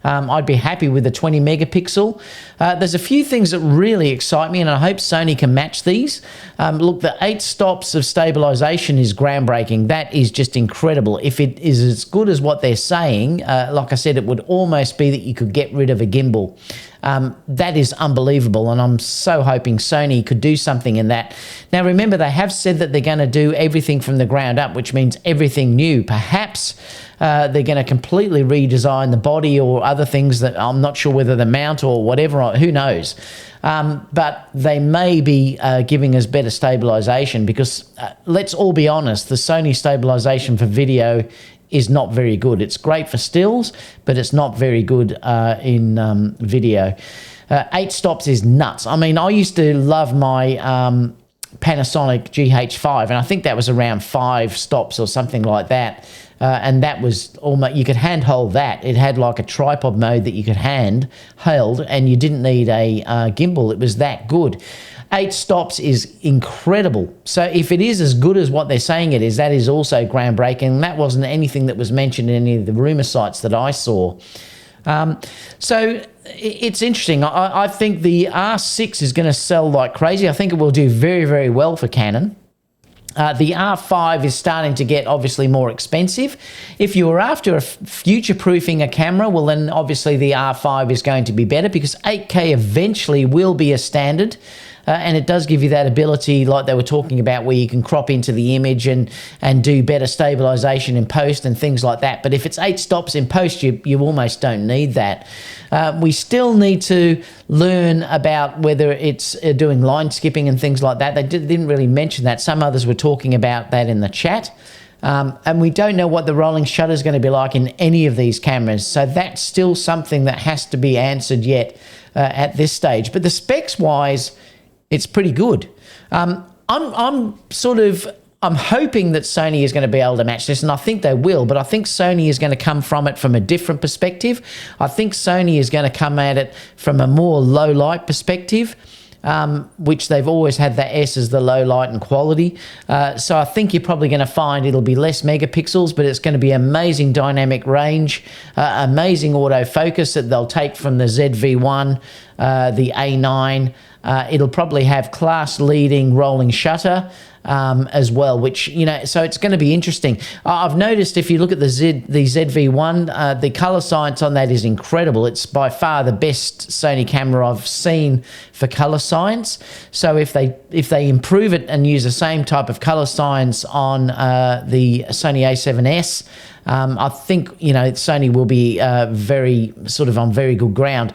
I'd be happy with the 20 megapixel. There's a few things that really excite me, and I hope Sony can match these. Look, the 8 stops of stabilization is groundbreaking. That is just incredible. If it is as good as what they're saying, like I said, it would almost be that you could get rid of a gimbal. That is unbelievable, and I'm so hoping Sony could do something in that. Now, remember, they have said that they're going to do everything from the ground up, which means everything new. Perhaps they're going to completely redesign the body or other things that I'm not sure whether the mount or whatever, who knows. But they may be giving us better stabilization because let's all be honest, the Sony stabilization for video is not very good. It's great for stills, but it's not very good in video. 8 stops is nuts. I mean, I used to love my Panasonic GH5, and I think that was around 5 stops or something like that. And that was almost, you could handhold that. It had like a tripod mode that you could handheld, and you didn't need a gimbal. It was that good. 8 stops is incredible. So if it is as good as what they're saying it is, that is also groundbreaking. That wasn't anything that was mentioned in any of the rumor sites that I saw. So it's interesting. I think the R6 is going to sell like crazy. I think it will do very, very well for Canon. The R5 is starting to get obviously more expensive. If you were after future-proofing a camera, well then obviously the R5 is going to be better because 8K eventually will be a standard. And it does give you that ability, like they were talking about, where you can crop into the image and do better stabilization in post and things like that. But if it's 8 stops in post, you almost don't need that. We still need to learn about whether it's doing line skipping and things like that. They didn't really mention that. Some others were talking about that in the chat. And we don't know what the rolling shutter is going to be like in any of these cameras. So that's still something that has to be answered yet at this stage. But the specs-wise, it's pretty good. I'm hoping that Sony is going to be able to match this, and I think they will, but I think Sony is going to come from it from a different perspective. I think Sony is going to come at it from a more low light perspective, which they've always had that S as the low light and quality. So I think you're probably going to find it'll be less megapixels, but it's going to be amazing dynamic range, amazing autofocus that they'll take from the ZV-1, the A9. It'll probably have class-leading rolling shutter as well, which, you know, so it's going to be interesting. I've noticed if you look at the ZV-1, the color science on that is incredible. It's by far the best Sony camera I've seen for color science. So if they improve it and use the same type of color science on the Sony A7S, I think, you know, Sony will be very sort of on very good ground.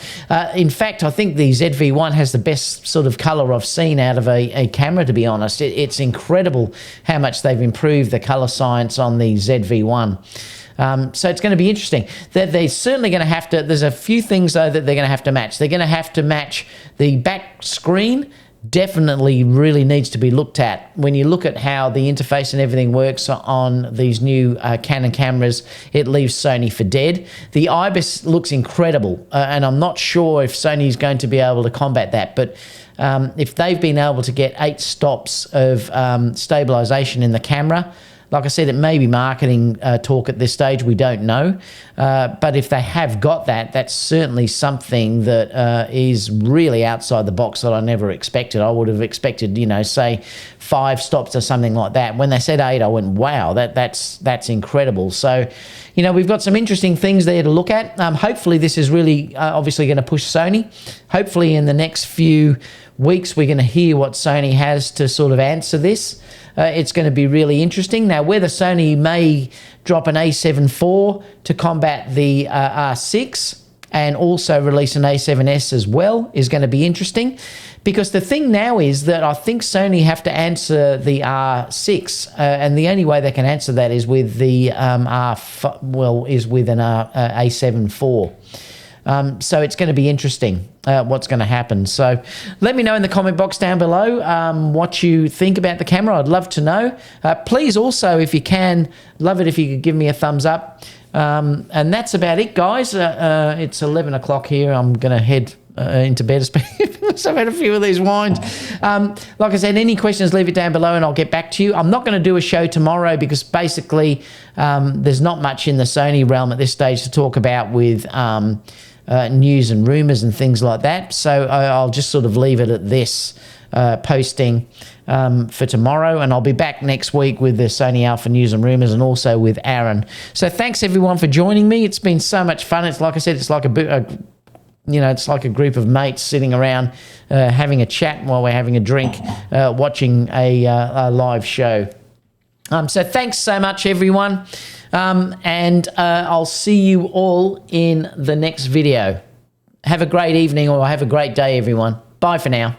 In fact, I think the ZV-1 has the best sort of color I've seen out of a camera, to be honest. It's incredible how much they've improved the color science on the ZV-1. So it's going to be interesting. They're certainly going to have to, there's a few things though that they're going to have to match. They're going to have to match the back screen. Definitely really needs to be looked at. When you look at how the interface and everything works on these new Canon cameras, it leaves Sony for dead. The IBIS looks incredible, and I'm not sure if Sony is going to be able to combat that, but if they've been able to get 8 stops of stabilization in the camera, like I said, it may be marketing talk at this stage. We don't know. But if they have got that, that's certainly something that is really outside the box that I never expected. I would have expected, you know, say 5 stops or something like that. When they said 8, I went, wow, that's incredible. So, you know, we've got some interesting things there to look at. Hopefully this is really obviously going to push Sony. Hopefully in the next few weeks we're going to hear what Sony has to sort of answer this. It's going to be really interesting. Now, whether Sony may drop an A7 IV to combat the R6 and also release an A7S as well is going to be interesting, because the thing now is that I think Sony have to answer the R6, and the only way they can answer that is with the is with an A7 IV. So it's going to be interesting what's going to happen. So let me know in the comment box down below what you think about the camera. I'd love to know. Please also, if you can, love it if you could give me a thumbs up. And that's about it, guys. It's 11 o'clock here. I'm going to head into bed. So I've had a few of these wines. Like I said, any questions, leave it down below and I'll get back to you. I'm not going to do a show tomorrow because basically there's not much in the Sony realm at this stage to talk about with news and rumors and things like that. So I'll just sort of leave it at this posting for tomorrow, and I'll be back next week with the Sony Alpha news and rumors and also with Aaron. So thanks everyone for joining me. It's been so much fun. It's like I said, it's like it's like a group of mates sitting around having a chat while we're having a drink, watching a live show. So thanks so much, everyone. And I'll see you all in the next video. Have a great evening or have a great day, everyone. Bye for now.